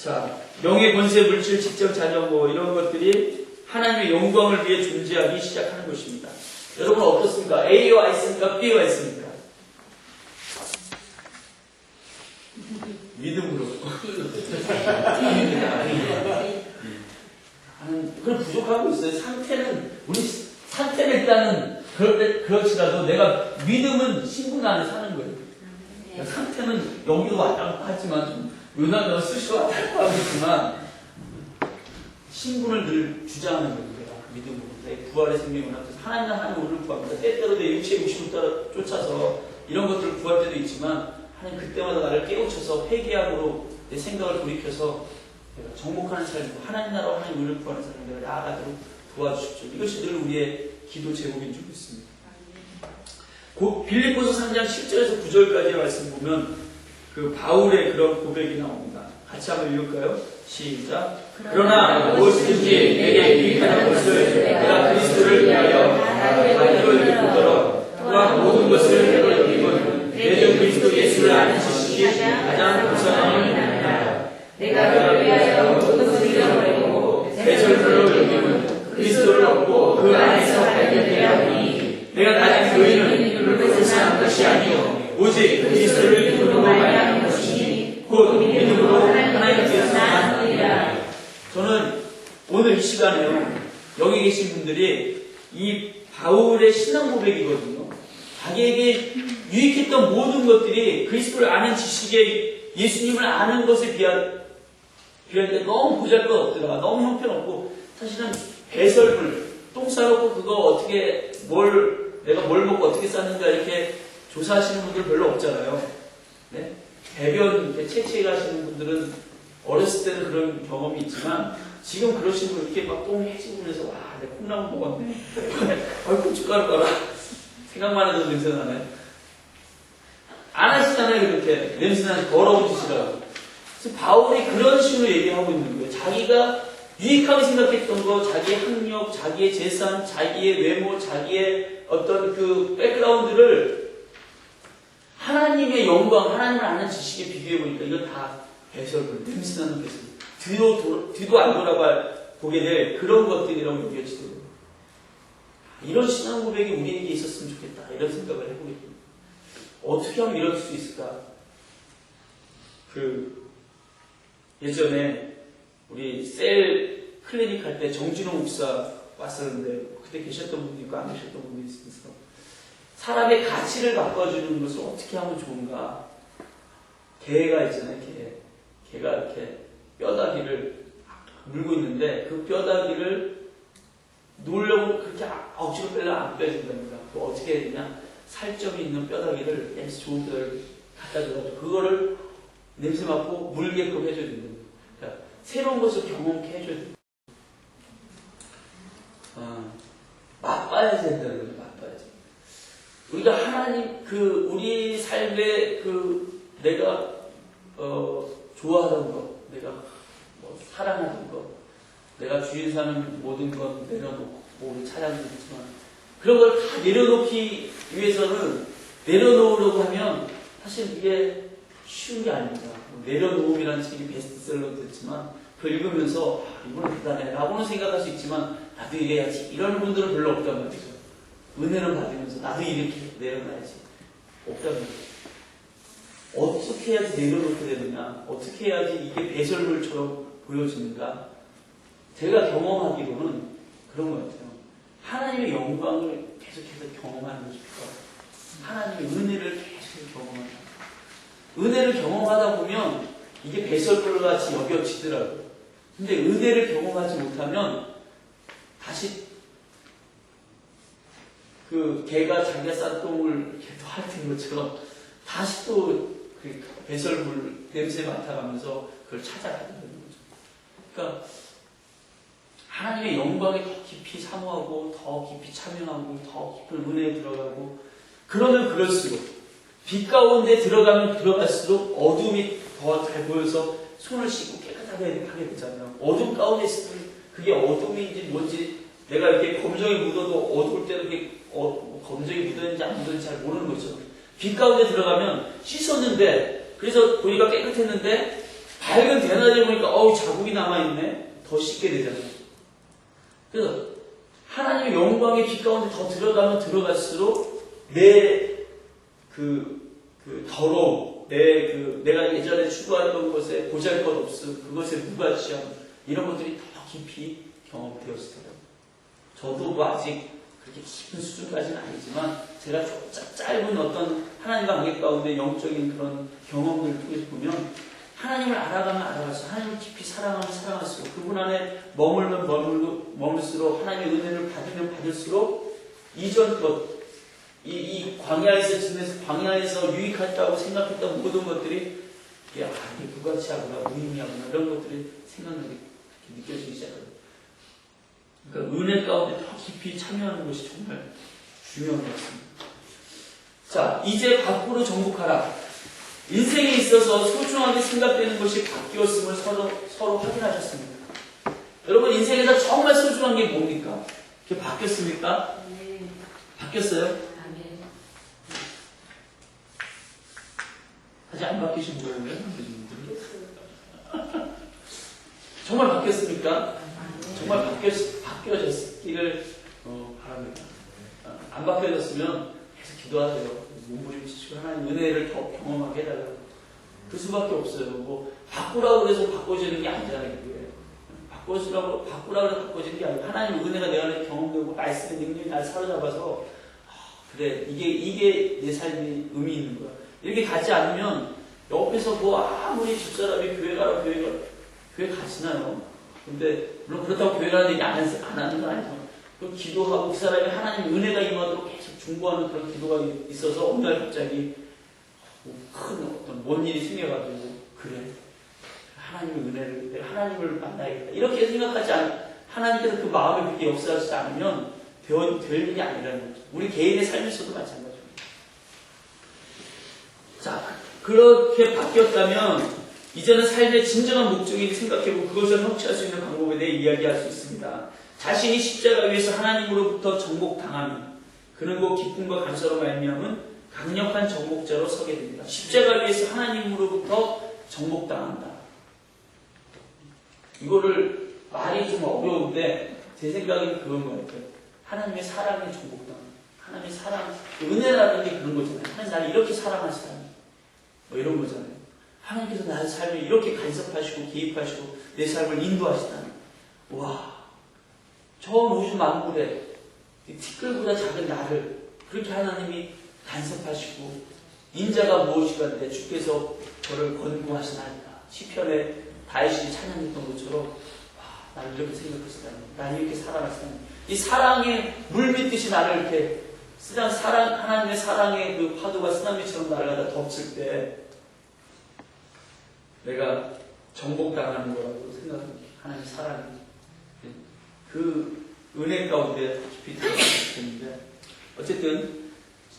자, 명예, 권세, 물질, 직장, 자녀 뭐 이런 것들이 하나님의 영광을 위해 존재하기 시작하는 것입니다. 여러분 어떻습니까? A와 있습니까? B와 있습니까? 믿음으로. 그걸 부족하고 있어요. 상태는 일단은 그렇지라도 내가 믿음은 신분 안에 사는 거예요. 상태는 여기도 왔다 갔다 하지만 좀 요나가 수시로 왔다 갔다 하고 있지만 신분을 늘 주장하는 거예요. 내가 믿음으로. 내 부활의 생명을 합쳐서 하나님 우리를 구합니다. 때때로 내 육체의 욕심을 따라 쫓아서 이런 것들을 구할 때도 있지만 하나님 그때마다 나를 깨우쳐서 회개함으로 내 생각을 돌이켜서 내가 정복하는 삶, 하나님 나라와 하나님 우리를 구하는 삶을 내가 나아가도록 도와주십시오. 이것이 늘 우리의 기도 제목인 줄 믿습니다. 빌립보서 3장 10절에서 9절까지의 말씀 보면 그 바울의 그런 고백이 나옵니다. 같이 한번 읽을까요? 시작. 그러나 무엇이든지 내게 유익하는 것을 내가 그리스도를 위하여 가지고 여기도록 또한 모든 것을 내로 여기면 내 주 그리스도 예수를 아는 지식이 가장 우선함이니라. 내가 그를 위하여 모든 것을 잃어버리고 내 절대로 여기면 그리스도를 얻고 그 안에서 발견되려 하니 내가 가진 교회는 물로서 한 것이 아니요 오직 그리스도를 믿음으로 말하는 것이니 곧 믿음으로 하나님께서 나누리라. 저는 오늘 이 시간에요, 여기 계신 분들이 이 바울의 신앙 고백이거든요. 자기에게 유익했던 모든 것들이 그리스도를 아는 지식에 예수님을 아는 것에 비할 때 너무 보잘것없더라. 너무 형편없고 사실은 배설물, 똥 싸놓고 그거 어떻게 내가 뭘 먹고 어떻게 쌌는가 이렇게 조사하시는 분들 별로 없잖아요. 네? 배변 채취해 가시는 분들은 어렸을 때는 그런 경험이 있지만 지금 그러시는 분 이렇게 막 똥 해지면서 와, 내가 콩나물 먹었네. 아이고 고춧가루 깔아. 생각만 해도 냄새 나네. 안 하시잖아요. 그렇게 냄새나는 더러운 짓이라고. 그래서 바울이 그런 식으로 얘기하고 있는 거예요. 자기가 유익하게 생각했던 거, 자기의 학력, 자기의 재산, 자기의 외모, 자기의 어떤 그 백그라운드를 하나님의 영광, 하나님을 아는 지식에 비교해보니까 이건 다 배설물, 냄새나는 배설. 뒤도 안 돌아보게 될 그런 것들이라고 여겨지더라고요. 이런 신앙 고백이 우리에게 있었으면 좋겠다. 이런 생각을 해보게 됩니다. 어떻게 하면 이럴 수 있을까? 예전에 우리 셀 클리닉 할 때 정진호 목사 왔었는데 그때 계셨던 분도 있고 안 계셨던 분도 있어서 사람의 가치를 바꿔주는 것을 어떻게 하면 좋은가? 개가 있잖아요. 개가 이렇게 뼈다귀를 물고 있는데 그 뼈다귀를 놓으려고 그렇게 억지로 빼려면 안 빼준답니다. 그거 어떻게 해야 되냐? 살점이 있는 뼈다귀를 냄새 좋은 뼈를 갖다 줘가지고 그거를 냄새 맡고 물게끔 해줘야 된다. 그러니까 새로운 것을 경험케 해줘야 된다. 맛봐야지 된다는 거죠. 맛봐야지. 우리가 하나님 우리 삶에 내가 좋아하는 것, 내가 사랑하는 것, 내가 주인 사는 모든 것 내려놓고 우리 차량도 있지만 그런 걸 다 내려놓기 위해서는 내려놓으려고 하면 사실 이게 쉬운 게 아닙니다. 내려놓음이라는 책이 베스트셀러도 됐지만 그걸 읽으면서 이건 대단해 라고는 생각할 수 있지만 나도 이래야지 이런 분들은 별로 없단 말이죠. 은혜를 받으면서 나도 이렇게 내려놔야지 없단 말이죠. 어떻게 해야지 내려놓게 되느냐, 어떻게 해야지 이게 배설물처럼 보여지는가. 제가 경험하기로는 그런 것 같아요. 하나님의 영광을 계속해서 경험하는 것이 좋아요. 하나님의 은혜를 계속해서 경험하는 거예요. 은혜를 경험하다 보면 이게 배설물같이 여겨지더라고요. 근데 은혜를 경험하지 못하면 다시 개가 자기가 싼 똥을 이렇게 핥은 것처럼 다시 또 배설물 냄새 맡아가면서 그걸 찾아가는 거죠. 그러니까 하나님의 영광에 더 깊이 사모하고 더 깊이 참여하고 더 깊은 은혜에 들어가고 그러면 그럴수록 빛 가운데 들어가면 들어갈수록 어둠이 더 잘 보여서 손을 씻고 깨끗하게 하게 되잖아요. 어둠 가운데 있으면 그게 어둠인지 뭔지 내가 이렇게 검정이 묻어도 어두울 때는 이렇게 검정이 묻었는지 안 묻었는지 잘 모르는 거죠. 빛 가운데 들어가면 씻었는데 그래서 보니까 깨끗했는데 밝은 대낮에 보니까 자국이 남아있네. 더 씻게 되잖아요. 그래서 하나님의 영광의 빛 가운데 더 들어가면 들어갈수록 내 더러움, 내가 예전에 추구했던 것에 보잘것없음, 그것에 무가치함, 이런 것들이 더 깊이 경험되었어요. 저도 뭐 아직 그렇게 깊은 수준까지는 아니지만 제가 좀 짧은 어떤 하나님과 관계 가운데 영적인 그런 경험들을 통해서 보면 하나님을 알아가면 알아갈수록 하나님을 깊이 사랑하면 사랑할수록 그분 안에 머물수록 하나님의 은혜를 받으면 받을수록 이전 것, 이 광야에서 지내서 광야에서 유익했다고 생각했던 모든 것들이 이게 무가치하구나, 무의미하구나, 이런 것들이 생각나게 느껴지기 시작합니다. 그러니까 은혜 가운데 더 깊이 참여하는 것이 정말 중요한 것 같습니다. 자, 이제 밖으로 정복하라. 인생에 있어서 소중하게 생각되는 것이 바뀌었음을 서로 확인하셨습니다. 여러분, 인생에서 정말 소중한 게 뭡니까? 그게 바뀌었습니까? 네. 바뀌었어요? 아멘. 아직 안 바뀌신 거예요? 정말 바뀌었습니까? 정말 바뀌어졌기를 바랍니다. 안 바뀌어졌으면 계속 기도하세요. 몸부림치시고 하나님 은혜를 더 경험하게 해달라고. 그 수밖에 없어요. 뭐 바꾸라고 해서 바꿔지는 게 아니잖아요. 그게. 바꾸라고 해서 바꿔지는 게 아니고 하나님 은혜가 내 안에 경험되고 말씀의 능력이 나를 사로잡아서 그래 이게 내 삶이 의미 있는 거야. 이렇게 가지 않으면 옆에서 뭐 아무리 집사람이 교회 가시나요? 근데 물론 그렇다고 교회 가는 얘기 안 하는 건 아니죠. 그 기도하고 그 사람이 하나님 은혜가 임하도록 계속 중보하는 그런 기도가 있어서 어느 날 갑자기 큰 어떤 뭔 일이 생겨가지고 그래 하나님의 은혜를 내가 하나님을 만나야겠다 이렇게 생각하지 하나님께서 그 마음에 그렇게 역사하시지 않으면 될 일이 아니라는 거죠. 우리 개인의 삶에서도 마찬가지입니다. 자, 그렇게 바뀌었다면 이제는 삶의 진정한 목적이 생각해보고 그것을 성취할 수 있는 방법에 대해 이야기할 수 있습니다. 자신이 십자가 위에서 하나님으로부터 정복당하면 그는 곧 기쁨과 감사로 말미암은 강력한 정복자로 서게 됩니다. 십자가 위에서 하나님으로부터 정복당한다. 이거를 말이 좀 어려운데 제 생각에는 그건 것 같아요. 하나님의 사랑에 정복당. 하나님의 사랑, 은혜라는 게 그런 거잖아요. 하나님 나를 이렇게 사랑하시다니 뭐 이런 거잖아요. 하나님께서 나의 삶에 이렇게 간섭하시고 개입하시고 내 삶을 인도하시다니. 와, 저 우주 만물에 티끌보다 작은 나를 그렇게 하나님이 간섭하시고 인자가 무엇이간데 주께서 저를 권고하시나이다. 시편에 다윗이 찬양했던 것처럼 와, 나를 이렇게 생각하시다니, 나를 이렇게 사랑하시다니, 이 사랑의 물밀듯이 나를 이렇게 하나님의 사랑의 그 파도가 쓰나미처럼 나를 갖다 덮칠 때 내가 정복당하는 거라고 생각합니다. 하나님의 사랑이 그 은혜 가운데 깊이 들어가는데 어쨌든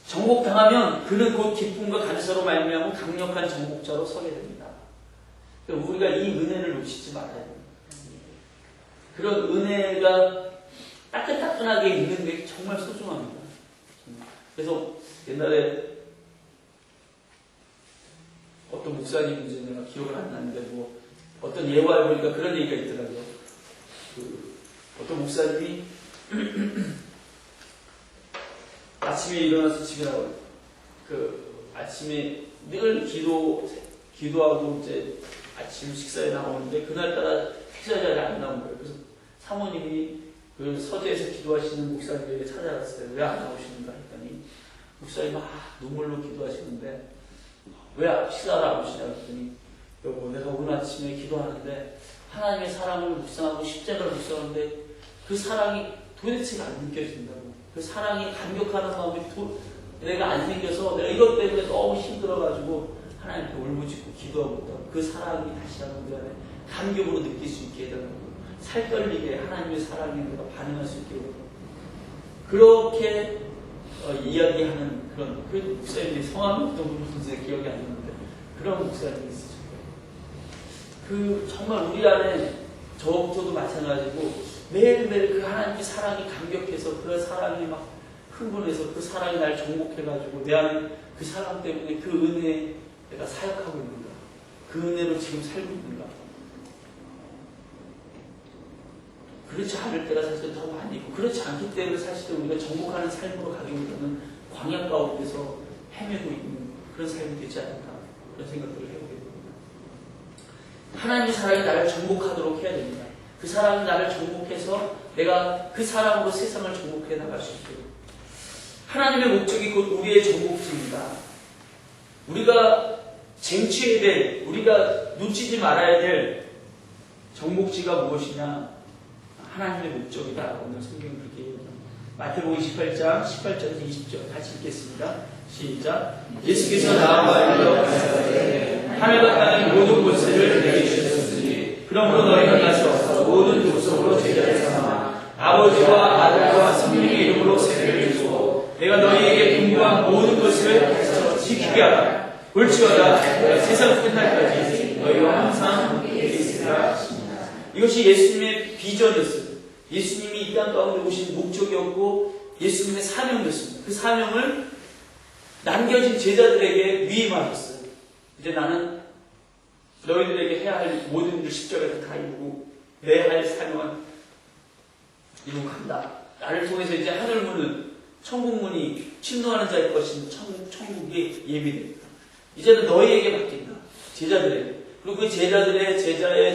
정복당하면 그는 곧 기쁨과 감사로 말미암은 강력한 정복자로 서게 됩니다. 우리가 이 은혜를 놓치지 말아야 됩니다. 그런 은혜가 따끈따끈하게 있는 게 정말 소중합니다. 그래서 옛날에 어떤 목사님인지 내가 기억을 안 나는데 뭐 어떤 예화에 보니까 그런 얘기가 있더라고요. 어떤 목사님이 아침에 일어나서 집에 나와요. 아침에 늘 기도하고 이제 아침 식사에 나오는데 그날따라 회사자리에 안 나온 거예요. 그래서 사모님이 그 서재에서 기도하시는 목사님에게 찾아갔어요. 왜 안 나오시는가 했더니 목사님이 눈물로 기도하시는데 왜 식사를 안 오시냐 했더니 여보 내가 오늘 아침에 기도하는데 하나님의 사랑을 묵상하고 십자가를 묵상하는데 그 사랑이 도대체가 안 느껴진다고. 그 사랑이 감격하는 마음이 내가 안 생겨서 내가 이것 때문에 너무 힘들어가지고 하나님께 울부짖고 기도하고 있다고. 그 사랑이 다시 한번 내 안에 감격으로 느낄 수 있게 해달라고. 살떨리게 하나님의 사랑에 내가 반응할 수 있게 해달라고. 그렇게 이야기하는 그런 그 목사님이 성함이 어떤 분인지 기억이 안 나는데 그런 목사님이 있으셨어요. 정말 우리 안에 저도 마찬가지고 매일매일 그 하나님의 사랑이 감격해서 그 사랑이 막 흥분해서 그 사랑이 날 정복해가지고 내 안에 그 사랑 때문에 그 은혜에 내가 사역하고 있는 거야. 그 은혜로 지금 살고 있는가? 그렇지 않을 때가 사실 더 많이 있고, 그렇지 않기 때문에 사실은 우리가 정복하는 삶으로 가기보다는 광야 가운데서 헤매고 있는 그런 삶이 되지 않을까, 그런 생각들을 해보게 됩니다. 하나님의 사랑이 나를 정복하도록 해야 됩니다. 그 사랑이 나를 정복해서 내가 그 사랑으로 세상을 정복해 나갈 수 있도록. 하나님의 목적이 곧 우리의 정복지입니다. 우리가 쟁취해야 될, 우리가 놓치지 말아야 될 정복지가 무엇이냐? 하나님의 목적이다. 오늘 성경은 그렇게 얘기합니다. 마태복음 28장 18절에서 20절 같이 읽겠습니다. 시작. 예수께서 나와 이르러 가시되 하늘과 땅의 모든 권세를 내게 주셨으니 그러므로 너희가 가서 모든 족속으로 제자를 삼아 아버지와 아들과 성령의 이름으로 세례를 주고 내가 너희에게 분부한 모든 것을 지키게 하라. 볼지어다 세상 끝날까지 너희와 항상 함께 있으리라. 이것이 예수님의 비전이었어요. 예수님이 이 땅 가운데 오신 목적이었고 예수님의 사명이었습니다. 그 사명을 남겨진 제자들에게 위임하셨어요. 이제 나는 너희들에게 해야 할 모든 일을 십자가에서 다 이루고 내 할 사명은 이루고 간다. 나를 통해서 이제 하늘문은 천국문이 침노하는 자의 것인 천국이 예비됩니다. 이제는 너희에게 맡긴다. 제자들에게. 그리고 그 제자들의 제자의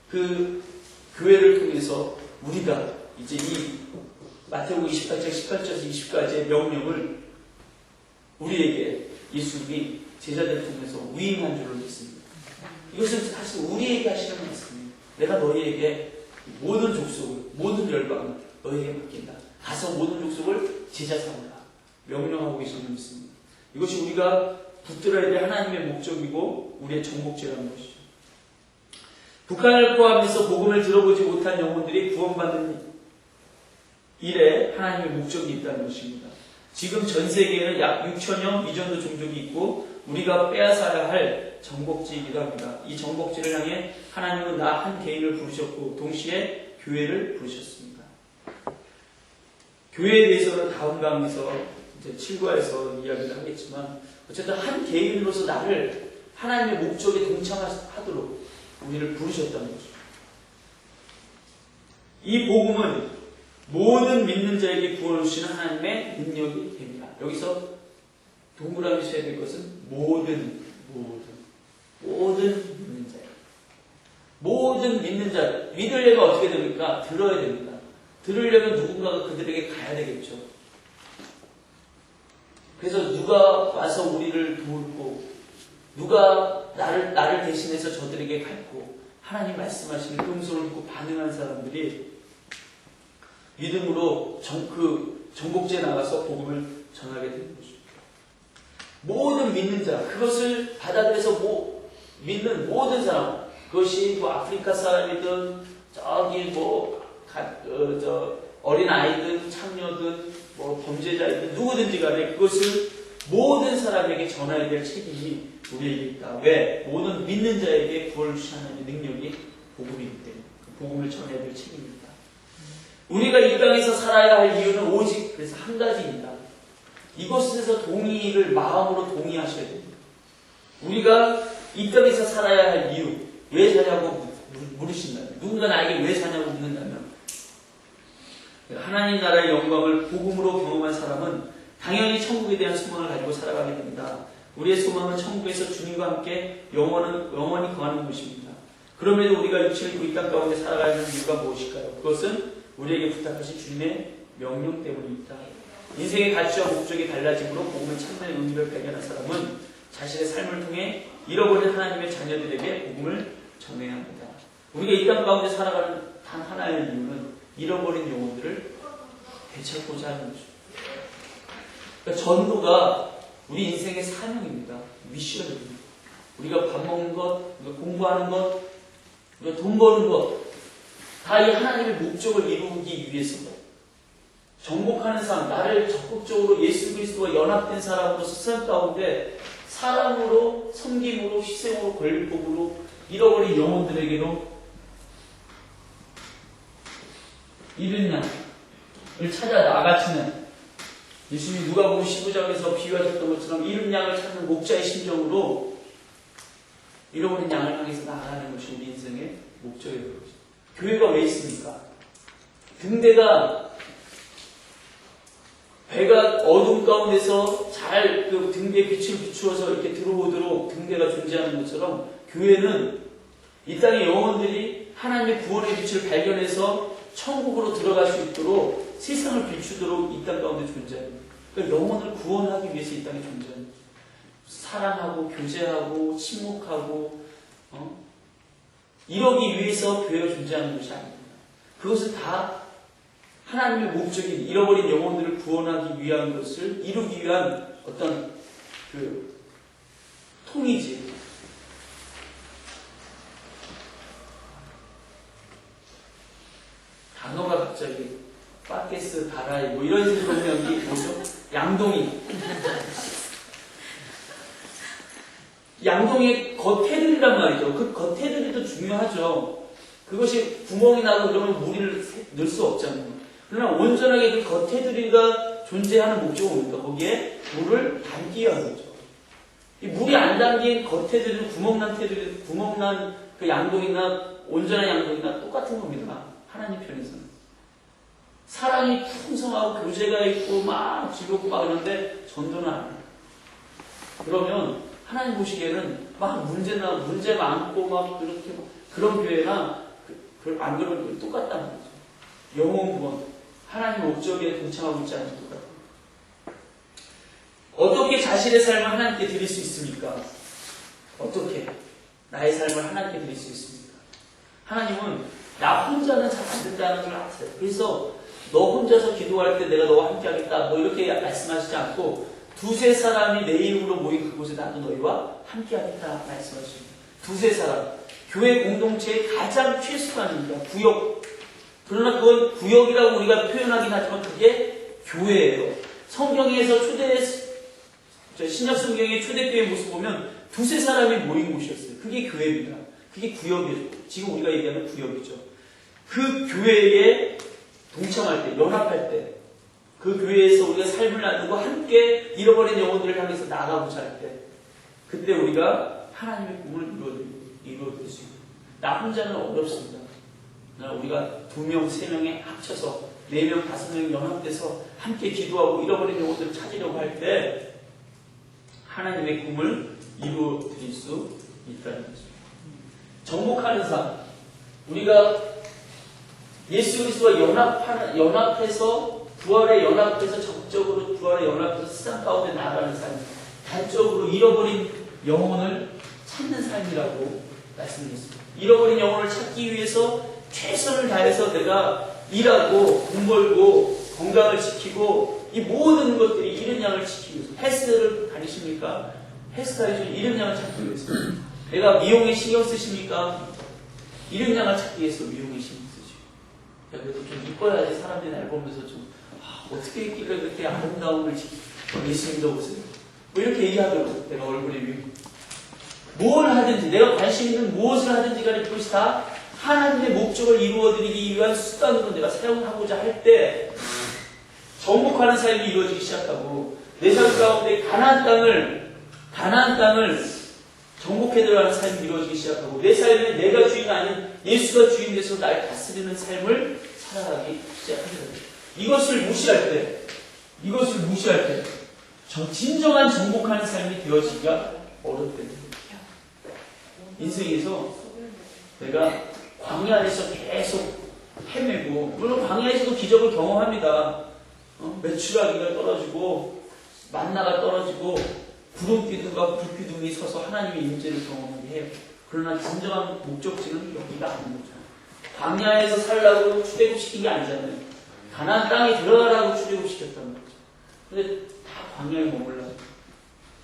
그 교회를 통해서 우리가 이제 이 마태복음 28장 18절에서 20까지의 명령을 우리에게 예수님이 제자들을 통해서 위임한 줄로 믿습니다. 이것은 사실 우리에게 하시는 말씀입니다. 내가 너희에게 모든 족속을, 모든 열방을 너희에게 맡긴다. 가서 모든 족속을 제자 삼으라. 명령하고 계시는 믿습니다. 이것이 우리가 붙들어야 될 하나님의 목적이고 우리의 정복지라는 것이죠. 북한을 포함해서 복음을 들어보지 못한 영혼들이 구원받는 일에 하나님의 목적이 있다는 것입니다. 지금 전 세계에는 약 6천여 미전도 종족이 있고 우리가 빼앗아야 할 정복지이기도 합니다. 이 정복지를 향해 하나님은 나 한 개인을 부르셨고 동시에 교회를 부르셨습니다. 교회에 대해서는 다음 강에서 이제 7과에서 이야기를 하겠지만 어쨌든 한 개인으로서 나를 하나님의 목적에 동참하도록 우리를 부르셨다는 거죠. 이 복음은 모든 믿는 자에게 부어주시는 하나님의 능력이 됩니다. 여기서 동그라미 쳐야 될 것은 모든 믿는 자. 모든 믿는 자. 믿으려면 어떻게 됩니까? 들어야 됩니다. 들으려면 누군가가 그들에게 가야 되겠죠. 그래서 누가 와서 우리를 도울고 누가 나를 대신해서 저들에게 갖고 하나님 말씀하시는 음성을 듣고 반응한 사람들이 믿음으로 정복지에 나가서 복음을 전하게 되는 거죠. 모든 믿는 자, 그것을 받아들여서 믿는 모든 사람, 그것이 뭐 아프리카 사람이든 저기 어린 아이든 창녀든 범죄자이든 누구든지 간에 그것을 모든 사람에게 전해야 될 책임이 우리에게 있다. 왜? 모든 믿는 자에게 구원을 주신 하나님의 능력이 복음이기 때문에 복음을 전해야 될 책임입니다. 우리가 이 땅에서 살아야 할 이유는 오직 그래서 한 가지입니다. 이것에서 동의를 마음으로 동의하셔야 됩니다. 우리가 이 땅에서 살아야 할 이유, 왜 사냐고 물으신다면, 누군가 나에게 왜 사냐고 묻는다면, 하나님 나라의 영광을 복음으로 경험한 사람은 당연히 천국에 대한 소망을 가지고 살아가게 됩니다. 우리의 소망은 천국에서 주님과 함께 영원히 거하는 것입니다. 그럼에도 우리가 육체를 입고 이 땅 가운데 살아가는 이유가 무엇일까요? 그것은 우리에게 부탁하신 주님의 명령 때문입니다. 인생의 가치와 목적이 달라짐으로 복음의 참된 의미를 발견한 사람은 자신의 삶을 통해 잃어버린 하나님의 자녀들에게 복음을 전해야 합니다. 우리가 이 땅 가운데 살아가는 단 하나의 이유는 잃어버린 영혼들을 되찾고자 하는 것입니다. 그러니까 전도가 우리 인생의 사명입니다. 미션입니다. 우리가 밥 먹는 것, 우리가 공부하는 것, 우리가 돈 버는 것, 다 이 하나님의 목적을 이루기 위해서 정복하는 삶, 나를 적극적으로 예수 그리스도와 연합된 사람으로서 삶 가운데 사랑으로, 섬김으로, 희생으로, 권리복으로 잃어버린 영혼들에게로 잃은 양을 찾아 나가시는 예수님이 누가복음 15장에서 비유하셨던 것처럼 잃은 양을 찾는 목자의 심정으로 잃어버린 양을 향해서 나아가는 것이 우리 인생의 목적이 되는 거죠. 교회가 왜 있습니까? 등대가 배가 어둠 가운데서 잘 그 등대에 빛을 비추어서 이렇게 들어오도록 등대가 존재하는 것처럼 교회는 이 땅의 영혼들이 하나님의 구원의 빛을 발견해서 천국으로 들어갈 수 있도록 세상을 비추도록 이 땅 가운데 존재합니다. 그러니까 영혼을 구원하기 위해서 이 땅에 존재합니다. 사랑하고 교제하고 침묵하고 이러기 위해서 교회가 존재하는 것이 아닙니다. 그것은 다 하나님의 목적인 잃어버린 영혼들을 구원하기 위한 것을 이루기 위한 어떤 그 통이지. 단어가 갑자기 파케스 다라이 뭐 이런 식으로 여기 뭐죠? 양동이. 양동이의 겉테두리란 말이죠. 그 겉테두리도 중요하죠. 그것이 구멍이 나고 그러면 물을 넣을 수 없잖아요. 그러나 온전하게 그 겉테두리가 존재하는 목적은 뭡니까? 거기에 물을 담기 위한 거죠. 이 물이 안 담긴 겉테두리는 구멍난 테두리, 구멍난 그 양동이나 온전한 양동이나 똑같은 겁니다. 하나님 편에서는. 사랑이 풍성하고 교제가 있고 막 즐겁고 막 그러는데 전도는 안 해요. 그러면 하나님 보시기에는 막 문제 많고 막 그렇게 막 그런 교회나 안 그런 교회 똑같다는 거죠. 영혼 구원. 하나님 목적에 동참하고 있지 않은 것 같아요. 어떻게 자신의 삶을 하나님께 드릴 수 있습니까? 어떻게 나의 삶을 하나님께 드릴 수 있습니까? 하나님은 나 혼자는 잘 안 된다는 걸 아세요. 그래서 너 혼자서 기도할 때 내가 너와 함께 하겠다 뭐 이렇게 말씀하시지 않고 두세 사람이 내 이름으로 모인 그곳에 나도 너희와 함께 하겠다 말씀하십니다. 두세 사람. 교회 공동체의 가장 최소한입니다. 구역. 그러나 그건 구역이라고 우리가 표현하긴 하지만 그게 교회예요. 성경에서 신약 성경의 초대교회 모습 보면 두세 사람이 모인 곳이었어요. 그게 교회입니다. 그게 구역이죠. 지금 우리가 얘기하는 구역이죠. 그 교회에 동참할 때, 연합할 때, 그 교회에서 우리가 삶을 나누고 함께 잃어버린 영혼들을 향해서 나아가고자 할 때, 그때 우리가 하나님의 꿈을 이루어드릴 수 있습니다. 나 혼자는 어렵습니다. 우리가 2명, 3명에 합쳐서 4명, 5명 연합돼서 함께 기도하고 잃어버린 영혼들을 찾으려고 할 때 하나님의 꿈을 이루어드릴 수 있다는 거죠. 정복하는 삶. 우리가 예수 그리스도와 연합해서 부활에 연합해서 적극적으로 부활에 연합해서 세상 가운데 나아가는 삶. 단적으로 잃어버린 영혼을 찾는 삶이라고 말씀드렸습니다. 잃어버린 영혼을 찾기 위해서 최선을 다해서 내가 일하고 돈 벌고 건강을 지키고 이 모든 것들이 잃은 양을 지키기 위해서 헬스를 다니십니까? 헬스 다니시면 잃은 양을 찾기 위해서 내가 미용에 신경 쓰십니까? 잃은 양을 찾기 위해서 미용에 신경 쓰시고 그래도 좀 이뻐야지 사람들이 날 보면서 좀 어떻게 했길래 그렇게 아름다움을 지키고 예수님도 보세요. 뭐 이렇게 얘기하더라고요. 내가 얼굴에 뭘 하든지 내가 관심 있는 무엇을 하든지 간에 그것이 다 하나님의 목적을 이루어드리기 위한 수단으로 내가 사용하고자 할 때 정복하는 삶이 이루어지기 시작하고 내 삶 가운데 가나안 땅을 정복해 들어가는 삶이 이루어지기 시작하고 내 삶에 내가 주인 아닌 예수가 주인 돼서 날 다스리는 삶을 살아가기 시작하게 됩니다. 이것을 무시할 때 진정한 정복하는 삶이 되어지기가 어렵답니다. 인생에서 내가 광야에서 계속 헤매고 물론 광야에서도 기적을 경험합니다. 메추라기가 떨어지고 만나가 떨어지고 구름기둥과 불기둥이 서서 하나님의 임재를 경험하게 해요. 그러나 진정한 목적지는 여기가 아닌 거죠. 광야에서 살라고 출애굽시킨 게 아니잖아요. 가나안 땅에 들어가라고 출애굽시켰다는 거죠. 근데 다 광야에 머물러요.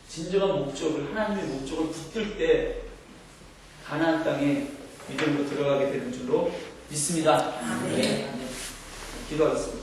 진정한 목적을 하나님의 목적을 붙들 때 가나안 땅에 믿음으로 들어가게 되는 줄로 믿습니다. 네. 기도하겠습니다.